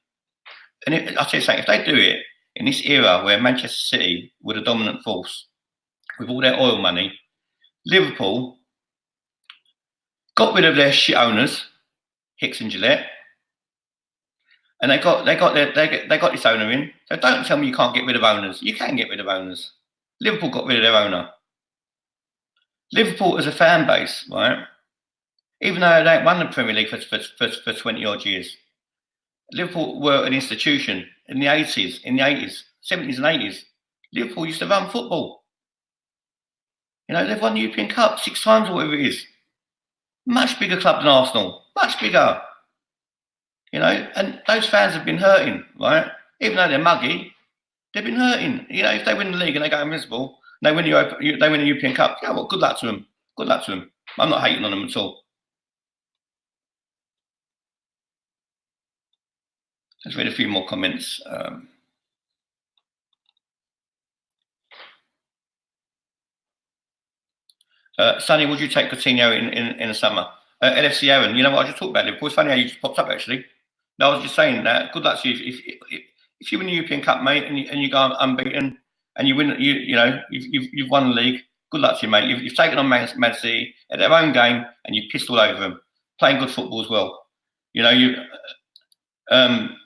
And I'll tell you something, if they do it in this era where Manchester City were the dominant force with all their oil money, Liverpool got rid of their shit owners, Hicks and Gillette, and they got this owner in. So don't tell me you can't get rid of owners. You can get rid of owners. Liverpool got rid of their owner. Liverpool as a fan base, right? Even though they ain't won the Premier League for 20 odd years, Liverpool were an institution in the 80s, 70s and 80s. Liverpool used to run football. You know, they've won the European Cup 6 times or whatever it is. Much bigger club than Arsenal. Much bigger. You know, and those fans have been hurting, right? Even though they're muggy, they've been hurting. You know, if they win the league and they go invincible, they win the European Cup. Yeah, well, good luck to them. Good luck to them. I'm not hating on them at all. Let's read a few more comments. Sonny, would you take Coutinho in the summer? LFC Aaron, you know what? I just talked about Liverpool. It's funny how you just popped up, actually. No, I was just saying that. Good luck to you. If you win the European Cup, mate, and you go unbeaten, and you win, you've won the league. Good luck to you, mate. You've taken on Man City at their own game, and you've pissed all over them, playing good football as well. You know,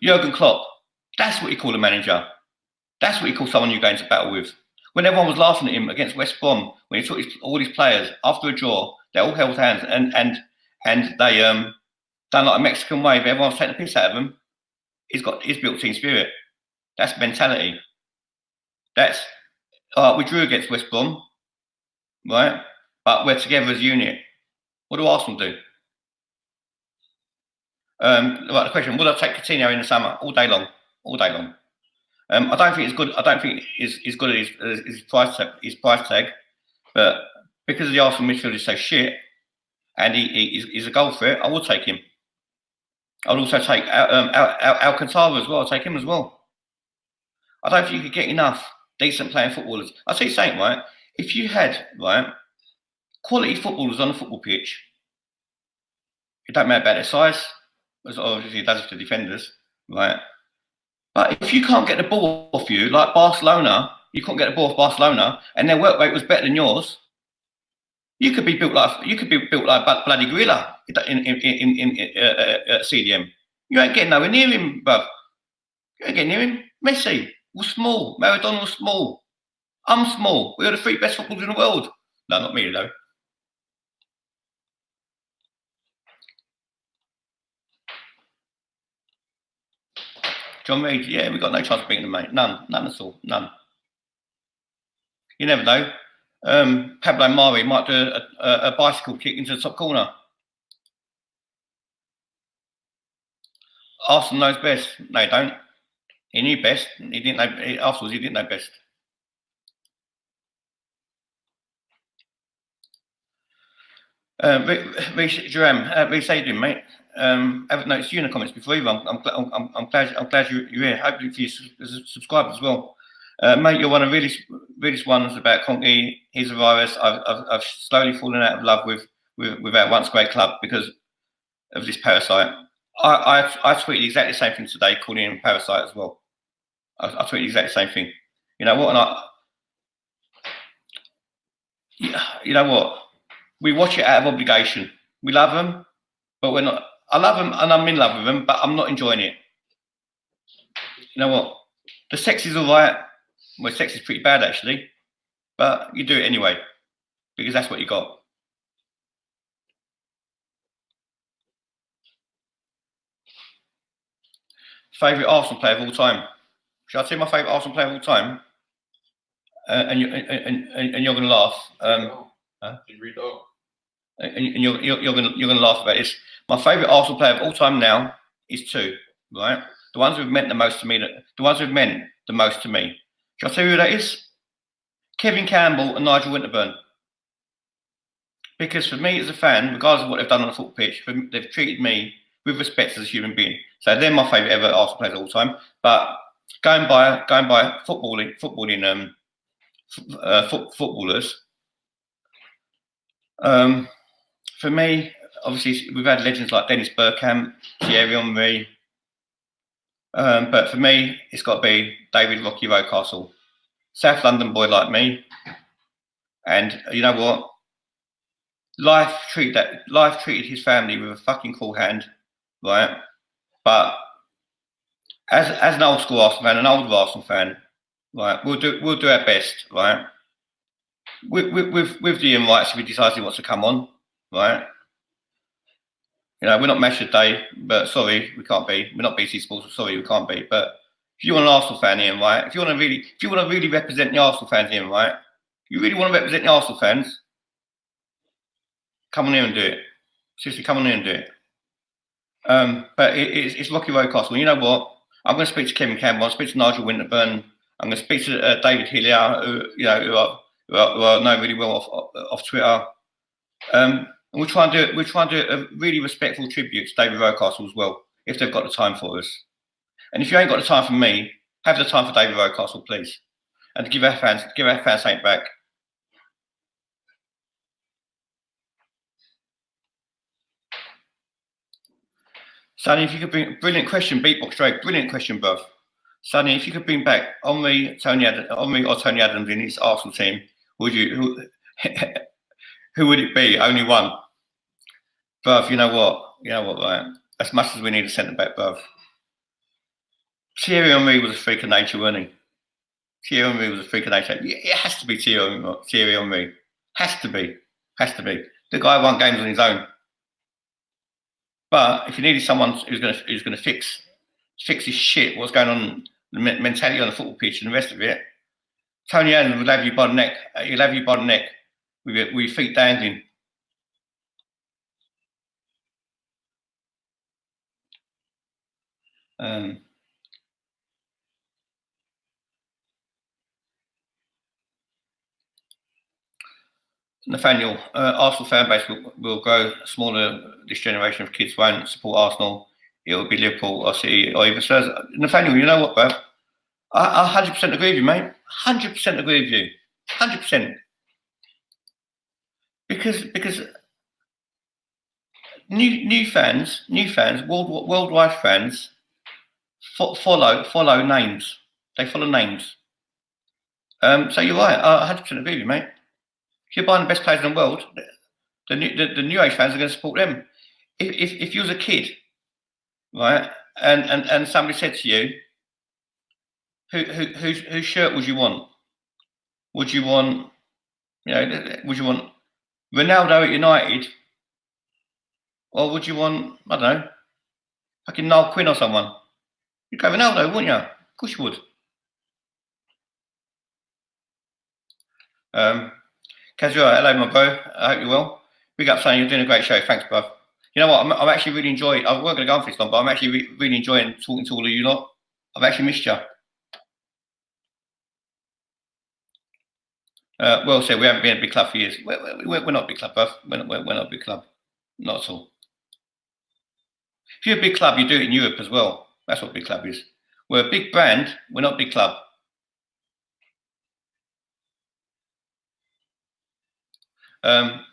Jurgen Klopp. That's what you call a manager. That's what you call someone you go into battle with. When everyone was laughing at him against West Brom, when he took all his players after a draw, they all held hands and they done like a Mexican wave. Everyone's taking the piss out of him. He's built team spirit. That's mentality. That's we drew against West Brom, right? But we're together as a unit. What do Arsenal do? Right, the question: would I take Coutinho in the summer all day long? All day long. I don't think it's good. I don't think it's good as his price tag, but because the Arsenal midfield is so shit, and he's a goal threat, I will take him. I'll also take Alcantara as well. I'll take him as well. I don't think you could get enough decent playing footballers. I'll tell you something, right? If you had quality footballers on the football pitch, it don't matter about their size, as obviously it does for the defenders, right? But if you can't get the ball off you, like Barcelona, you can't get the ball off Barcelona, and their work rate was better than yours, you could be built like bloody gorilla in CDM. You ain't getting nowhere near him, bruv. You ain't getting near him. Messi was small. Maradona was small. I'm small. We are the 3 best footballers in the world. No, not me though. John Reed, yeah, we got no chance of beating them, mate. None at all. None. You never know. Pablo Mari might do a bicycle kick into the top corner. Arsenal knows best. No, they don't. He knew best. He didn't know. Afterwards, he didn't know best. Reece, how you doing, mate? I haven't noticed you in the comments before either. I'm glad you're here. Hopefully you subscribe as well. Mate, you're one of the realest ones about Conky. He's a virus. I've slowly fallen out of love with our once great club because of this parasite. I tweeted exactly the same thing today, calling him a parasite as well. I tweeted exactly the same thing. You know what? You know what? We watch it out of obligation. We love them, but we're not. I love them and I'm in love with them, but I'm not enjoying it. You know what? The sex is all right. Well, sex is pretty bad actually, but you do it anyway because that's what you got. Favorite Arsenal player of all time? Should I say my favorite Arsenal player of all time? And you're going to laugh. Did you read that? And you're going to laugh about this. My favorite Arsenal player of all time now is 2, right? The ones who've meant the most to me. The ones who've meant the most to me. Shall I tell you who that is? Kevin Campbell and Nigel Winterburn. Because for me as a fan, regardless of what they've done on the football pitch, they've treated me with respect as a human being. So they're my favourite ever Arsenal players of all time. But going by footballing footballers. For me, obviously, we've had legends like Dennis Bergkamp, Thierry Henry. But for me, it's got to be David Rocky Rocastle. South London boy like me. And you know what? Life treated his family with a fucking cool hand, right? But as an old school Arsenal fan, an old Arsenal fan, right, we'll do our best, right? With the rights if he decides he wants to come on, right? You know, we're not Match of the Day, but sorry, we can't be. We're not BT Sports, sorry, we can't be. But if you're an Arsenal fan here, right? If you want to really represent the Arsenal fans here, right? You really want to represent the Arsenal fans, come on here and do it. Seriously, come on here and do it. But it's Rocky Road Castle. You know what? I'm going to speak to Kevin Campbell. I'll speak to Nigel Winterburn. I'm going to speak to David Hillier, who I know really well off Twitter. And we'll try and do it. We'll try and do a really respectful tribute to David Rocastle as well, if they've got the time for us. And if you ain't got the time for me, have the time for David Rocastle, please, and give our fans something back. Sonny, if you could bring brilliant question, Beatbox Drake, brilliant question, bruv. Sonny, if you could bring back Henry or Tony Adams in his Arsenal team, who would it be? Only one. Bruv, you know what, right? As much as we need a centre back, bruv. Thierry Henry was a freak of nature, wasn't he? Thierry Henry was a freak of nature. It has to be Thierry Henry. Has to be. The guy won games on his own. But if you needed someone who's going to fix his shit, what's going on, the mentality on the football pitch and the rest of it, Tony Adams will have you by the neck. He'll have you by the neck with your feet dangling. Nathaniel, Arsenal fan base will grow smaller. This generation of kids won't support Arsenal. It will be Liverpool or City or even Spurs. Nathaniel, you know what, bro? I 100% agree with you, mate. 100% agree with you. 100%. Because new fans, worldwide fans follow names. They follow names. So you're right. I 100% agree with you, mate. If you're buying the best players in the world, the new age fans are going to support them. If you was a kid, right, and somebody said to you, whose shirt would you want? Would you want Ronaldo at United, or would you want, I don't know, fucking Noel Quinn or someone? You'd go Ronaldo, wouldn't you? Of course you would. Casual, hello, my bro. I hope you're well. Big up, son. You're doing a great show. Thanks, bro. You know what? I'm actually really enjoying. I wasn't going to go on for this long, but I'm actually really enjoying talking to all of you lot. I've actually missed you. Well said. We haven't been a big club for years. We're not a big club, bro. We're not a big club. Not at all. If you're a big club, you do it in Europe as well. That's what a big club is. We're a big brand. We're not a big club.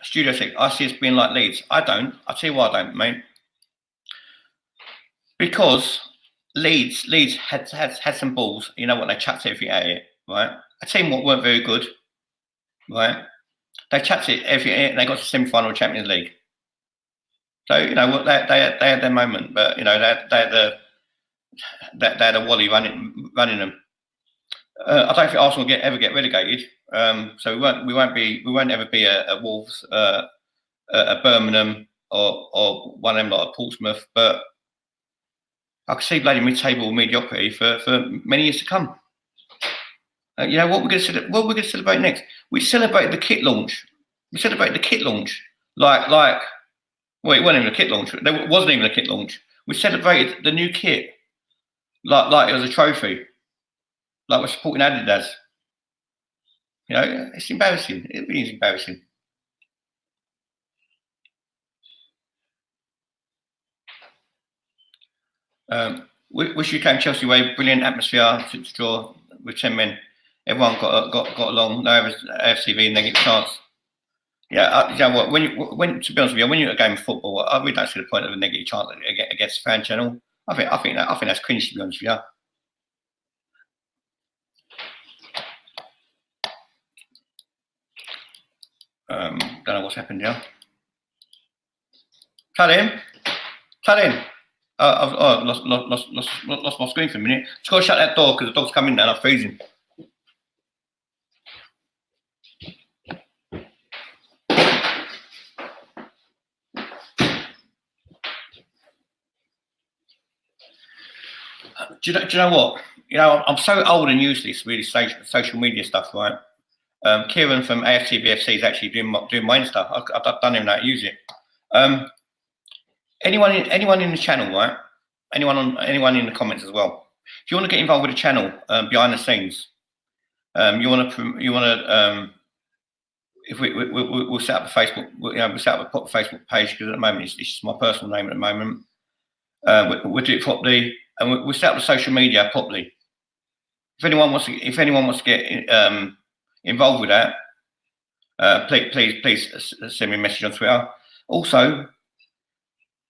Studio 6, I see us being like Leeds. I don't. I'll tell you why I don't, mate. Because Leeds had some balls. You know what? They chucked everything at it, right? A team what weren't very good, right? They chucked it everything at it, and they got to the semi-final of Champions League. So you know what? They had their moment, but you know they had a Wally running them. I don't think Arsenal will ever get relegated. So we won't ever be a Wolves, a Birmingham, or one of them like a Portsmouth. But I can see bloody mid-table mediocrity for many years to come. You know what we're going to celebrate next? We celebrate the kit launch. Like. Well, it wasn't even a kit launch. There wasn't even a kit launch. We celebrated the new kit like it was a trophy. Like we're supporting Adidas. You know, it's embarrassing. It really is embarrassing. Wish you came Chelsea way. Brilliant atmosphere to draw with 10 men. Everyone got along. No AFCV and they get a chance. Yeah, you know what? When to be honest with you, when you're at a game of football, I really don't see the point of a negative chance against the fan channel. I think that's cringe, to be honest with you. Don't know what's happened here. Cut in. I've lost my screen for a minute. Just got to shut that door because the dog's coming down. I'm freezing. do you know what? You know, I'm so old and useless with social media stuff, right? Kieran from AFTVFC is actually doing my stuff. I don't even know how to use it. Anyone in the channel, right? Anyone in the comments as well. If you want to get involved with the channel behind the scenes, if we'll set up a Facebook, we'll set up a Facebook page, because at the moment it's just my personal name at the moment. We'll do it properly, and we'll set up the social media properly. If anyone wants to get involved with that, please send me a message on Twitter. Also,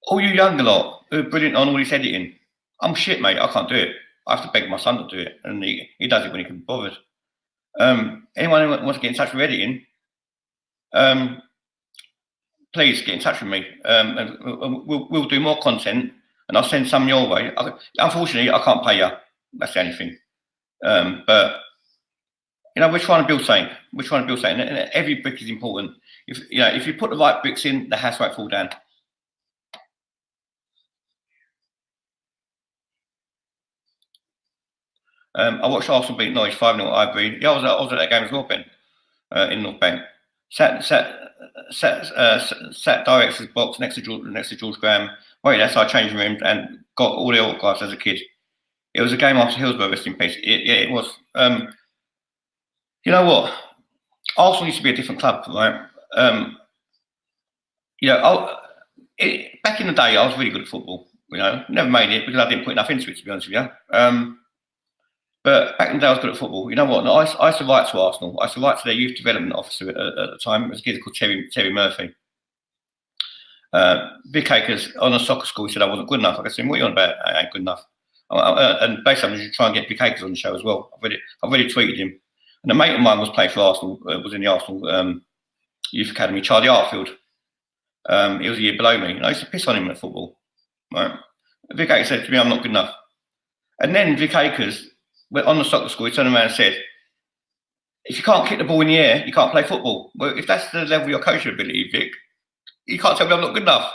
all you younger lot who are brilliant on all this editing, I'm shit, mate. I can't do it. I have to beg my son to do it, and he does it when he can be bothered. Anyone who wants to get in touch with editing, please get in touch with me, and we'll do more content, and I'll send some your way. Unfortunately, I can't pay you. That's the only thing. But you know, we're trying to build something. And every brick is important. If you put the right bricks in, the house won't fall down. I watched Arsenal beat Norwich 5-0 at Highbury. Yeah, I was at that game as well, Ben, in North Bank. Sat director's box next to George Graham. Wait, that's our changing room, and got all the autographs as a kid. It was a game after Hillsborough, rest in peace. It was. You know what? Arsenal used to be a different club, right? Back in the day, I was really good at football. You know, never made it because I didn't put enough into it, to be honest with you. But back in the day, I was good at football. You know what? No, I used to write to Arsenal. I used to write to their youth development officer at the time. It was a kid called Terry Murphy. Vic Akers, on a soccer school, he said I wasn't good enough. I said, what are you on about? I ain't good enough. And basically, I'm just trying to get Vic Akers on the show as well. I've already tweeted him. And a mate of mine was playing for Arsenal, was in the Arsenal Youth Academy, Charlie Artfield. He was a year below me. And I used to piss on him at football. Right? Vic Akers said to me, I'm not good enough. And then Vic Akers, on the soccer school, he turned around and said, if you can't kick the ball in the air, you can't play football. Well, if that's the level of your coaching ability, Vic, you can't tell me I'm not good enough.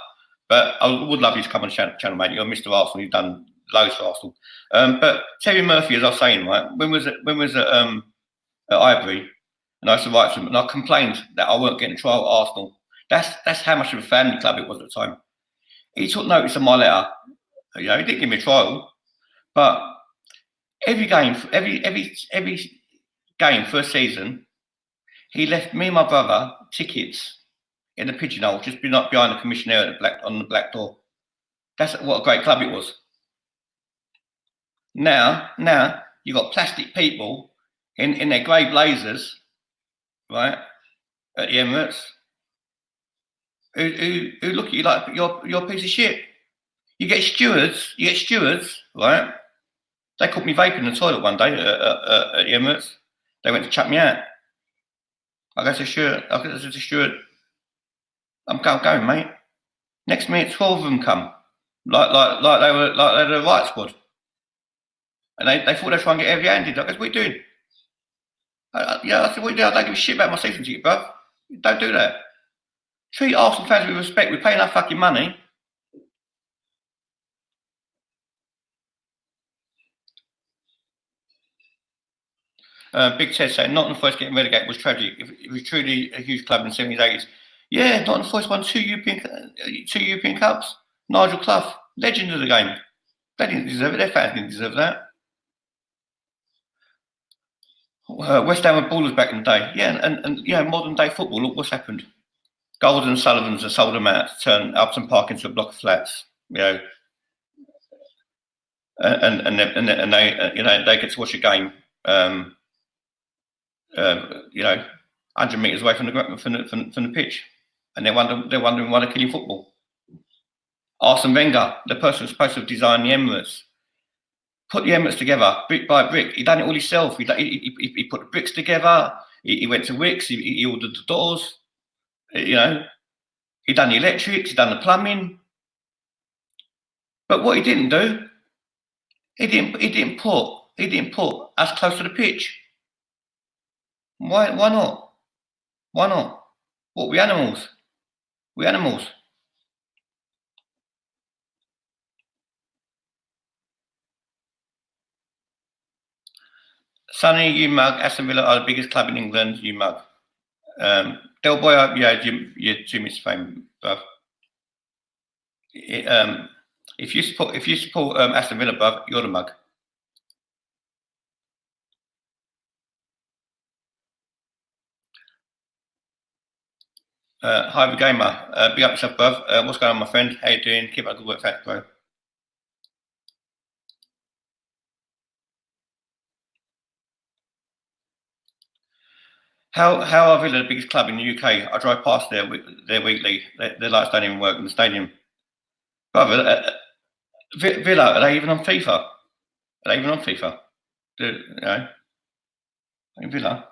But I would love you to come on the channel, mate. You're Mr. Arsenal. You've done loads for Arsenal. But Terry Murphy, as I was saying, right, when was it at Highbury, and I used to write to him, and I complained that I weren't getting a trial at Arsenal. That's how much of a family club it was at the time. He took notice of my letter. You know, he didn't give me a trial, but every game for a season, he left me and my brother tickets in the pigeonhole, just behind the commissioner on the black door. That's what a great club it was. Now you got plastic people in their grey blazers, right, at the Emirates, who look at you like you're a piece of shit. You get stewards, right? They caught me vaping in the toilet one day at the Emirates. They went to chuck me out. I said, steward, I'm going, mate. Next minute, 12 of them come, like they were the riot squad, and they thought they'd try and get heavy-handed. I said, what are you doing? I said, what are you doing? I don't give a shit about my season ticket, bro. Don't do that. Treat Arsenal fans with respect. We're paying our fucking money. Big Ted saying Nottingham Forest getting relegated was tragic. If it was truly a huge club in the 70s, 80s. Yeah, Nottingham Forest won two European Cups. Nigel Clough, legend of the game. They didn't deserve it. Their fans didn't deserve that. West Ham were ballers back in the day. Yeah, and modern day football, look what's happened. Golden and Sullivans have sold them out to turn Upton Park into a block of flats. You know, and they get to watch a game. 100 metres away from the pitch, and they're wondering why they're killing football. Arsene Wenger, the person who's supposed to have designed the Emirates, put the Emirates together brick by brick. He done it all himself. He put the bricks together. He went to Wicks. He ordered the doors. You know, he done the electrics. He done the plumbing. But what he didn't do, he didn't put us close to the pitch. Why not? Why not? What, we animals? We animals. Sonny, you mug. Aston Villa are the biggest club in England. You mug. Del Boy, yeah, you're Jimmy's fame, bruv. If you support Aston Villa, bruv, you're the mug. Hi, the gamer. Big up yourself, bruv. What's going on, my friend? How you doing? Keep up the good work, thanks, bro. How are Villa the biggest club in the UK? I drive past there weekly. Their lights don't even work in the stadium. Brother, Villa, are they even on FIFA? Are they even on FIFA? Villa.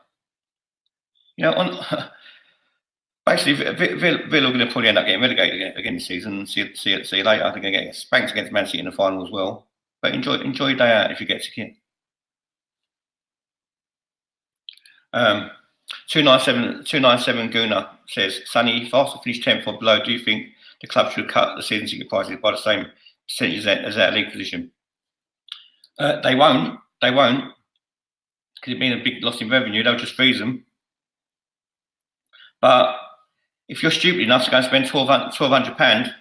You know, basically, Villa are going to probably end up getting relegated again this season. See you later. They're going to get spanked against Man City in the final as well. But enjoy your day out if you get ticket. 297 Guna says, Sonny, if Arsenal finish 10th or below, do you think the club should cut the season ticket prices by the same percentage as their league position? They won't. Because it'd been a big loss in revenue. They'll just freeze them. But if you're stupid enough to go and spend £1,200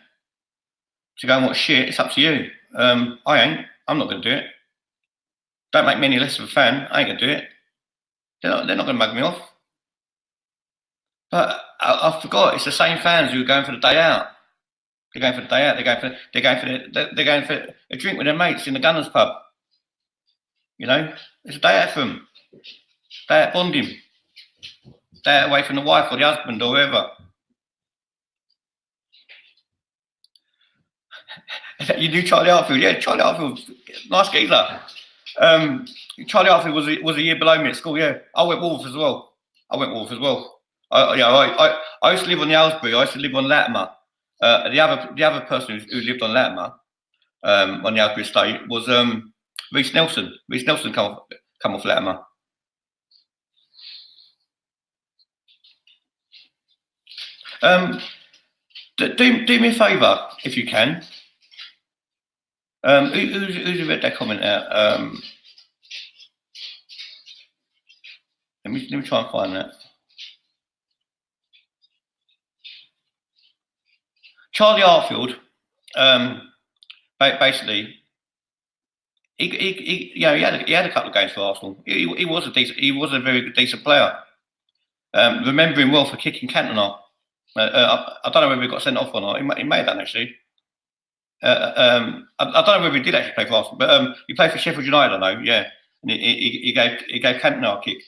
to go and watch shit, it's up to you. I ain't. I'm not going to do it. Don't make me any less of a fan. I ain't going to do it. They're not going to mug me off. But I forgot. It's the same fans who are going for the day out. They're going for the day out. They're going for a drink with their mates in the Gunners pub. You know, it's a day out for them. Day out bonding. Day out away from the wife or the husband or whoever. You knew Charlie Hartfield? Yeah, Charlie Hartfield, nice geezer. Charlie Hartfield was a year below me at school. Yeah, I went Wolves as well. I used to live on the Aylesbury. I used to live on Latimer. The other person who lived on Latimer on the Aylesbury estate was Reece Nelson. Reece Nelson come off Latimer. Do me a favour if you can. Who's read that comment out? Let me try and find that. Charlie Hartfield, basically, he had a couple of games for Arsenal. He was a very decent player. Remember him well for kicking Cantona. I don't know whether he got sent off or not. He may have done actually. I don't know whether he did actually play for Arsenal, but he played for Sheffield United. I know, yeah. And he gave Cantona a kick.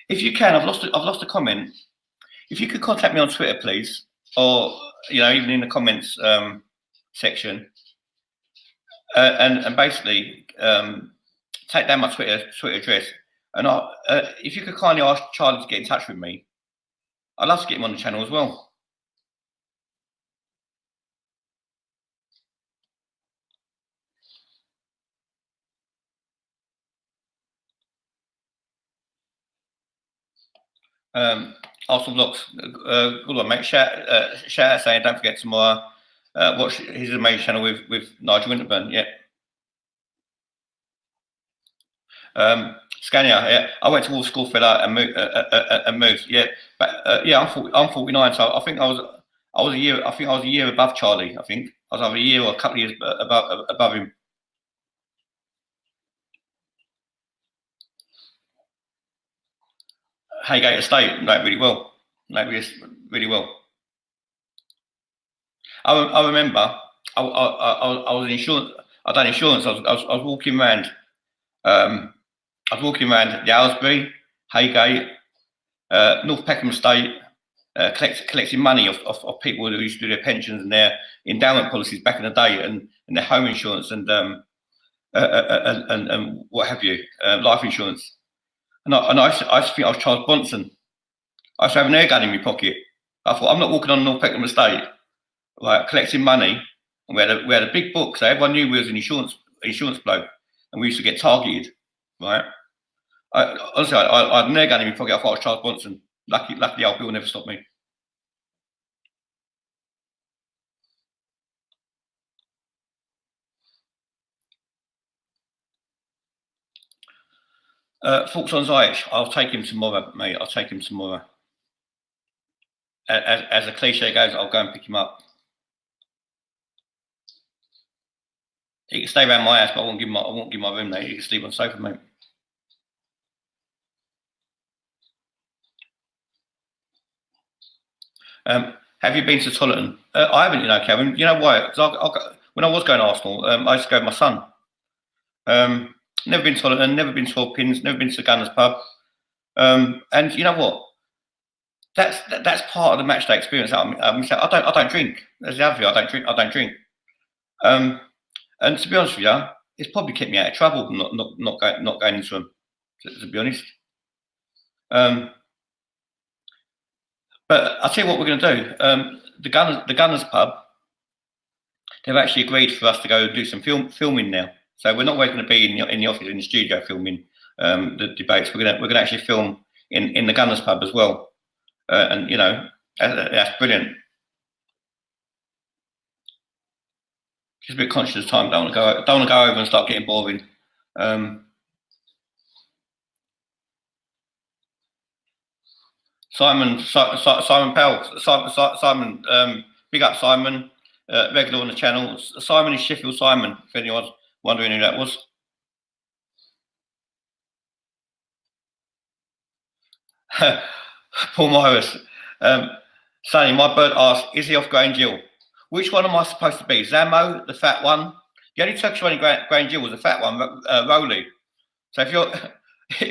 If you can, I've lost a comment. If you could contact me on Twitter, please, or even in the comments section, and basically take down my Twitter address, and if you could kindly ask Charlie to get in touch with me, I'd love to get him on the channel as well. Arsenal Blocks, good one, mate. Shout out saying don't forget tomorrow. Watch his amazing channel with Nigel Winterburn. Yeah. Scania. Yeah, I went to Wolves School for that and moved. Yeah, but yeah, I'm 49, so I think I was a year. I think I was a year above Charlie. I think I was either a year or a couple of years above him. Haygate Estate, really well. Really well. I remember I was in insurance. I done insurance. I was walking around. I was walking around the Aylesbury, Haygate, North Peckham Estate, collecting money off people who used to do their pensions and their endowment policies back in the day, and their home insurance and what have you, life insurance. And I used to think I was Charles Bronson. I used to have an air gun in my pocket. I thought, I'm not walking on North Peckham Estate, like collecting money. And we had a big book, so everyone knew we was an insurance bloke, and we used to get targeted, right? Honestly, I had an air gun in my pocket. I thought I was Charles Bronson. Luckily, old Bill never stopped me. Thoughts on Ziyech? I'll take him tomorrow, mate. I'll take him tomorrow. As a cliche goes, I'll go and pick him up. He can stay around my house, but I won't give my room, mate. He can sleep on the sofa, mate. Have you been to Tolleton? I haven't, Kevin. You know why? When I was going to Arsenal, I used to go with my son. Never been to Tolleton, never been to Hawkins, never been to the Gunners pub. And you know what? That's part of the match day experience. I don't drink. That's the other thing. I don't drink. And to be honest with you, it's probably kept me out of trouble not going into them. To be honest. But I'll tell you what we're going to do. The Gunners pub, they've actually agreed for us to go do some filming now. So we're not always going to be in the office, in the studio filming the debates. We're going to actually film in the Gunners pub as well. And that's brilliant. Just a bit conscious of time. Don't want to go over and start getting boring. Simon Powell. Simon, big up Simon. Regular on the channel. Simon is Sheffield Simon. If anyone's wondering who that was. Paul Morris. Sonny, my bird asked, is he off Grange Hill? Which one am I supposed to be? Zammo, the fat one? The only Turkish one in Grange Hill was the fat one, Raul. So if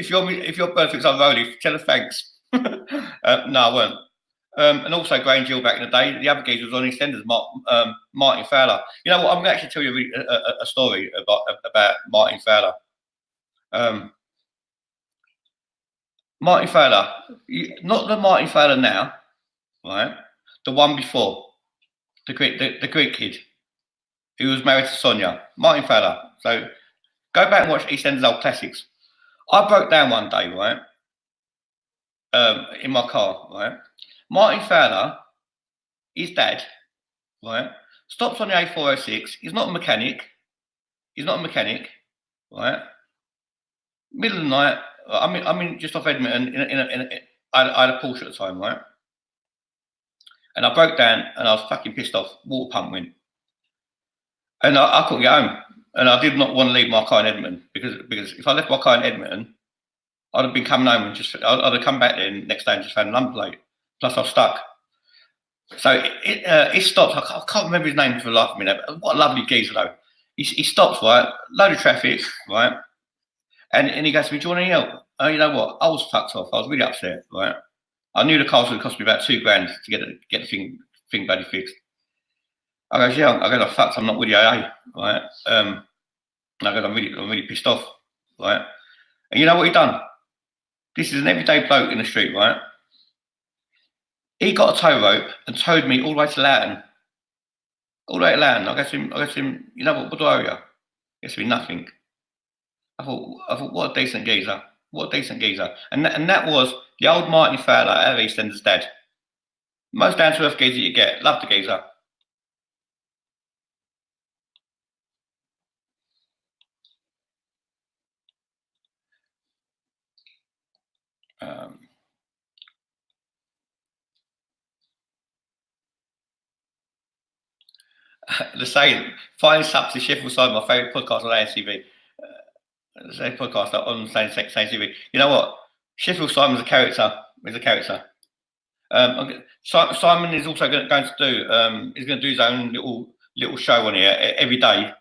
your bird thinks I'm Raul, tell her thanks. No, I weren't. And also Grange Hill back in the day, the other geezer was on EastEnders, Martin Fowler. You know what? I'm going to actually tell you a story about Martin Fowler. Martin Fowler, not the Martin Fowler now, right? The one before, the Greek kid, who was married to Sonia, Martin Fowler. So go back and watch EastEnders old classics. I broke down one day, right? In my car, right? Martin Fowler, his dad, right? Stops on the A406. He's not a mechanic. Right? Middle of the night. I mean, just off Edmonton. I had a Porsche at the time, right? And I broke down, and I was fucking pissed off. Water pump went, and I couldn't get home. And I did not want to leave my car in Edmonton because if I left my car in Edmonton, I'd have been coming home and I'd have come back there next day and just found a number plate. Plus, I was stuck. So it stops. I can't remember his name for the life of me now. But what a lovely geezer though. He stops, right? Load of traffic, right? And he goes to me, do you want any help? Oh, you know what? I was fucked off. I was really upset, right? I knew the car was going to cost me about $2,000 to get the thing bloody fixed. I goes, yeah. I goes, fucked. I'm not with the AA, right? And I goes, I'm really pissed off, right? And you know what he done? This is an everyday bloke in the street, right? He got a tow rope and towed me all the way to Loughton. All the way to Loughton. I go to him, you know what do I owe you? He said, nothing. I thought, what a decent geezer. What a decent geezer. And that was the old Martin Fowler out of EastEnders' dad. Most down-to-earth geezer you get. Love the geezer. The saying, finally sub to Sheffield Side, my favourite podcast on ASTV. The same podcast on the same TV. You know what? Sheffield Simon's a character. He's a character. Simon is also going to do. He's going to do his own little show on here every day.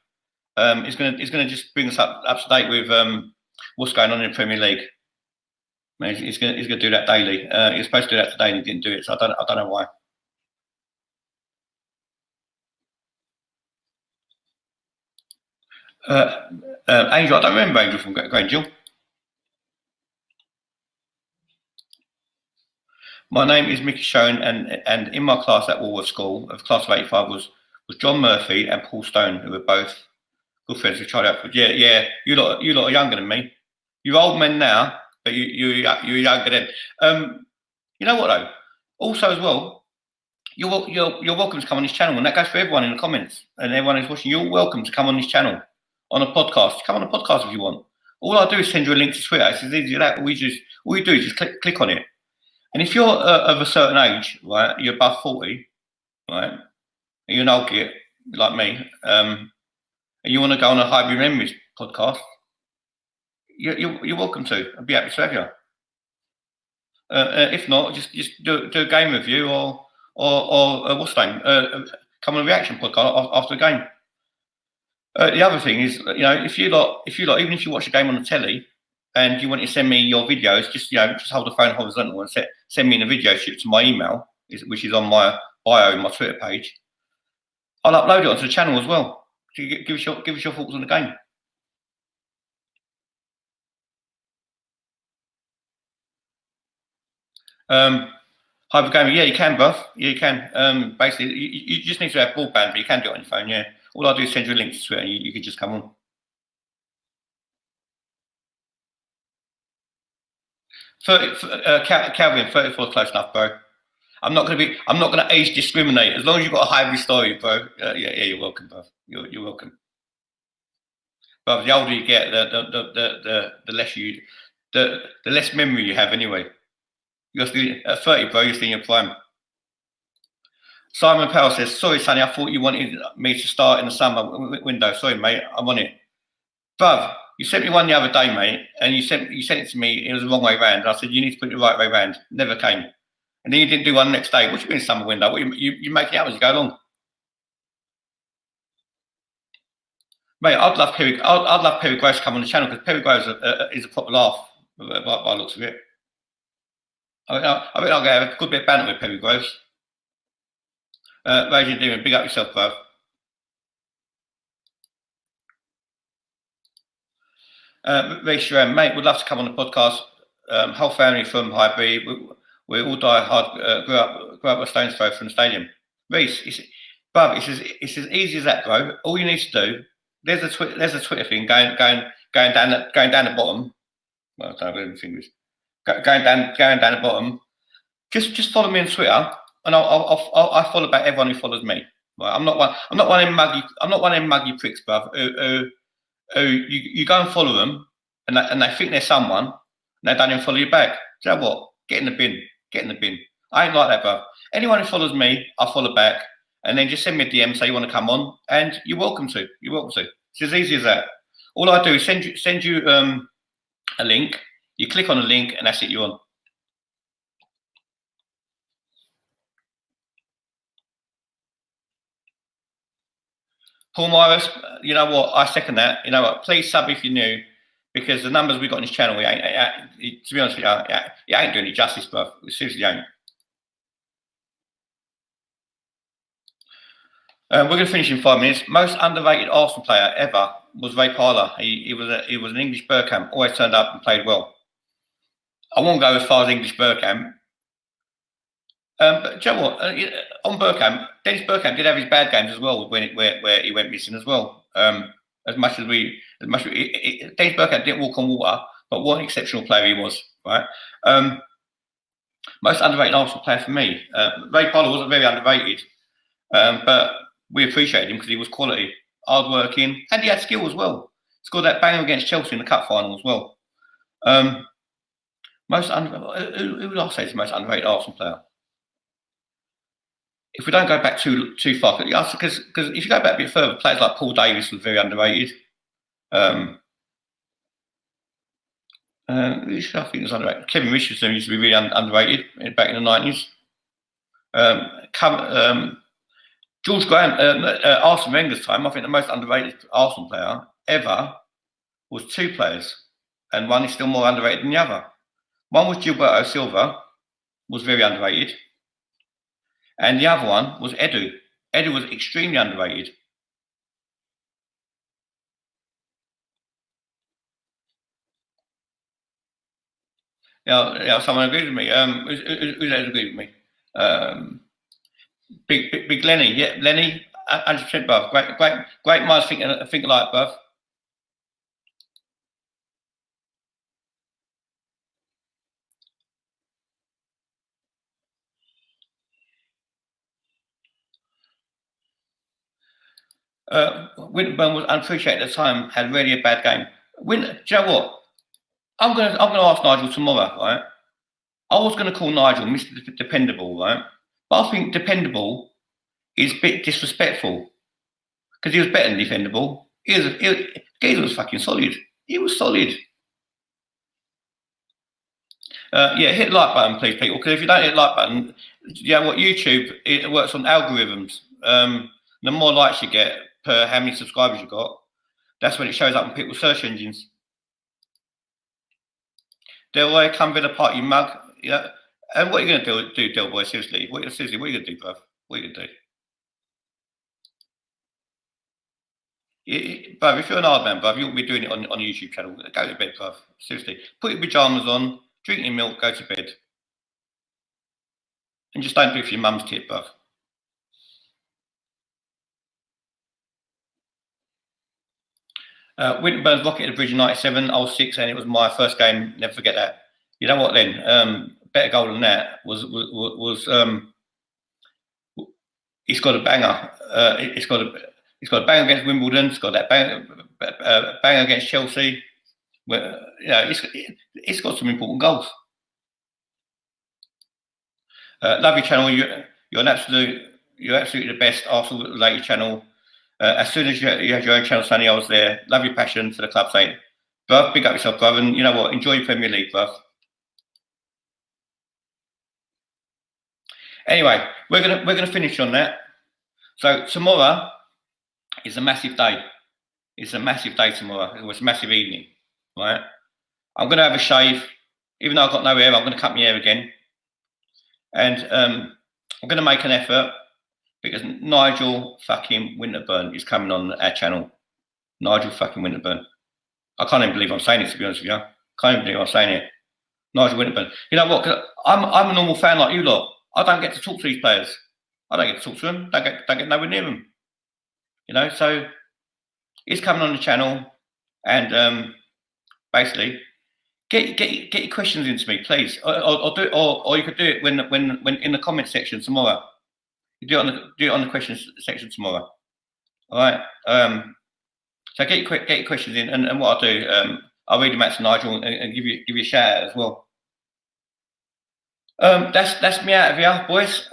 He's going to just bring us up to date with what's going on in the Premier League. He's going to do that daily. He was supposed to do that today and he didn't do it. So I don't know why. Angel, I don't remember Angel from Grange Hill. My name is Mickey Shone, and in my class at Walworth School, of class of '85, was John Murphy and Paul Stone, who were both good friends who tried out for. Yeah. You lot are younger than me. You're old men now, but you're younger then. You know what though? Also as well, you're welcome to come on this channel, and that goes for everyone in the comments and everyone who's watching. You're welcome to come on this channel. On a podcast. Come on a podcast if you want. All I do is send you a link to Twitter. It's as easy as that. All you do is just click on it. And if you're of a certain age, right, you're above 40, right, and you're an old git like me, and you want to go on a Hybrid Memories podcast, you're welcome to. I'd be happy to have you. If not, just do a game review or what's the name? Come on a reaction podcast after the game. The other thing is, if you lot, even if you watch a game on the telly and you want to send me your videos, just hold the phone horizontal and send me in a video shoot to my email, which is on my bio in my Twitter page. I'll upload it onto the channel as well. So give us your thoughts on the game. Hybrid gaming, yeah, you can, bruv. Yeah, you can. Basically, you just need to have broadband, but you can do it on your phone. Yeah. All I do is send you a link to Twitter, and you can just come on. Calvin, 34 is close enough, bro. I'm not gonna age discriminate as long as you've got a hybrid story, bro. Yeah, you're welcome, bro. You're welcome. But the older you get, the less the less memory you have anyway. You're still at 30, bro. You're still in your prime. Simon Powell says, "Sorry, Sonny. I thought you wanted me to start in the summer window. Sorry, mate. I'm on it, bruv. You sent me one the other day, mate, and you sent it to me. It was the wrong way round. I said you need to put it the right way round. Never came, and then you didn't do one the next day. What you mean summer window? What you make it up as you go along, mate? I'd love Perry Groves to come on the channel because Perry Groves is a proper laugh by the looks of it. I mean, I'll have a good bit of banter with Perry Groves. Raging Demon, big up yourself, bruv. Reece Sharam, mate, would love to come on the podcast. Whole family from Highbury. We all die hard. Grew up a stone's throw from the stadium. Reece, it's as easy as that, bro. All you need to do. There's a Twitter thing going down the bottom. Well, I don't know what fingers. Going down the bottom. Just follow me on Twitter, and I follow back everyone who follows me. Right? I'm not one of them muggy pricks, bruv. You go and follow them, and they think they're someone, and they don't even follow you back. Do you know what? Get in the bin. Get in the bin. I ain't like that, bruv. Anyone who follows me, I follow back, and then just send me a DM, say you want to come on, and you're welcome to. You're welcome to. It's as easy as that. All I do is send you a link. You click on the link, and that's it. You're on. Paul Morris, you know what? I second that. You know what? Please sub if you're new, because the numbers we got on this channel, to be honest with you, it ain't doing it justice, bruv. It seriously ain't. We're going to finish in 5 minutes. Most underrated Arsenal player ever was Ray Parlour. He was an English Bergkamp. Always turned up and played well. I won't go as far as English Bergkamp. But do you know what? On Bergkamp, Dennis Bergkamp did have his bad games as well, where he went missing as well. Dennis Bergkamp didn't walk on water, but what an exceptional player he was, right? Most underrated Arsenal player for me. Ray Parlour wasn't very underrated, but we appreciated him because he was quality, hard-working, and he had skill as well. Scored that banger against Chelsea in the cup final as well. Who would I say is the most underrated Arsenal player? If we don't go back too far, because if you go back a bit further, players like Paul Davis was very underrated. Who should I think was underrated? Kevin Richardson used to be really underrated back in the 90s. George Graham, Arsene Wenger's time, I think the most underrated Arsenal player ever was two players, and one is still more underrated than the other. One was Gilberto Silva, was very underrated. And the other one was Edu. Edu was extremely underrated. Someone agreed with me. Who's agreed with me? Big Lenny. Yeah, Lenny, 100% buff. Great minds think alike, buff. Winterburn was unappreciated at the time, had really a bad game. Do you know what? I'm gonna ask Nigel tomorrow, right? I was gonna call Nigel Mr. Dependable, right? But I think dependable is a bit disrespectful because he was better than dependable. He was fucking solid. He was solid. Yeah, hit the like button, please, people. Because if you don't hit the like button, you know what? YouTube, it works on algorithms. The more likes you get per how many subscribers you got, that's when it shows up on people's search engines. Delroy, come with a party mug. Yeah. And what are you going to do, Delroy? Seriously, what are you going to do, bruv? What are you going to do? Bruv, if you're an hard man, bruv, you won't be doing it on a YouTube channel. Go to bed, bruv. Seriously. Put your pyjamas on, drink your milk, go to bed. And just don't do it for your mum's tip, bruv. Winterburn's Rocket at the Bridge in '97. I was 6 and it was my first game. Never forget that. You know what then? Better goal than that was it's got a banger. It's got a bang against Wimbledon. It's got that bang against Chelsea. Where, you know, it's got some important goals. Love your channel. You're absolutely the best Arsenal related channel. As soon as you had your own channel, Sonny, I was there. Love your passion for the club, saying, bruv, big up yourself, bruv, and you know what? Enjoy your Premier League, bruv. Anyway, we're gonna finish on that. So tomorrow is a massive day. It's a massive day tomorrow. It was a massive evening, right? I'm gonna have a shave, even though I've got no hair. I'm gonna cut my hair again, and I'm gonna make an effort. Because Nigel fucking Winterburn is coming on our channel. Nigel fucking Winterburn. I can't even believe I'm saying it, to be honest with you. Can't even believe I'm saying it. Nigel Winterburn. You know what? 'Cause I'm a normal fan like you lot. I don't get to talk to these players. I don't get to talk to them. Don't get nowhere near them. You know, so he's coming on the channel, and basically get your questions into me, please. Or you could do it when in the comment section tomorrow. You do it on the questions section tomorrow. All right. So get your questions in, and what I'll do, I'll read them out to Nigel and give you a shout out as well. That's me out of here, boys,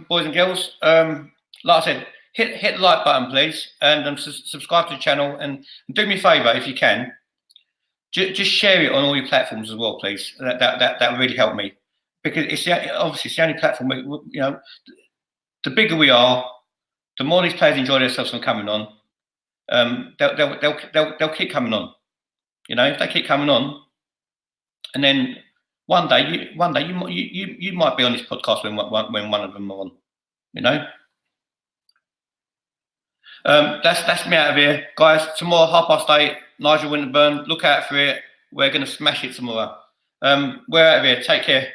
boys and girls. Like I said, hit the like button, please, and subscribe to the channel, and do me a favour if you can. Just share it on all your platforms as well, please. That would really help me, because obviously it's the only platform you know. The bigger we are, the more these players enjoy themselves from coming on. They'll keep coming on. You know, if they keep coming on, and then one day you might be on this podcast when one of them are on. You know. That's me out of here, guys. Tomorrow, 8:30, Nigel Winterburn. Look out for it. We're gonna smash it tomorrow. We're out of here. Take care.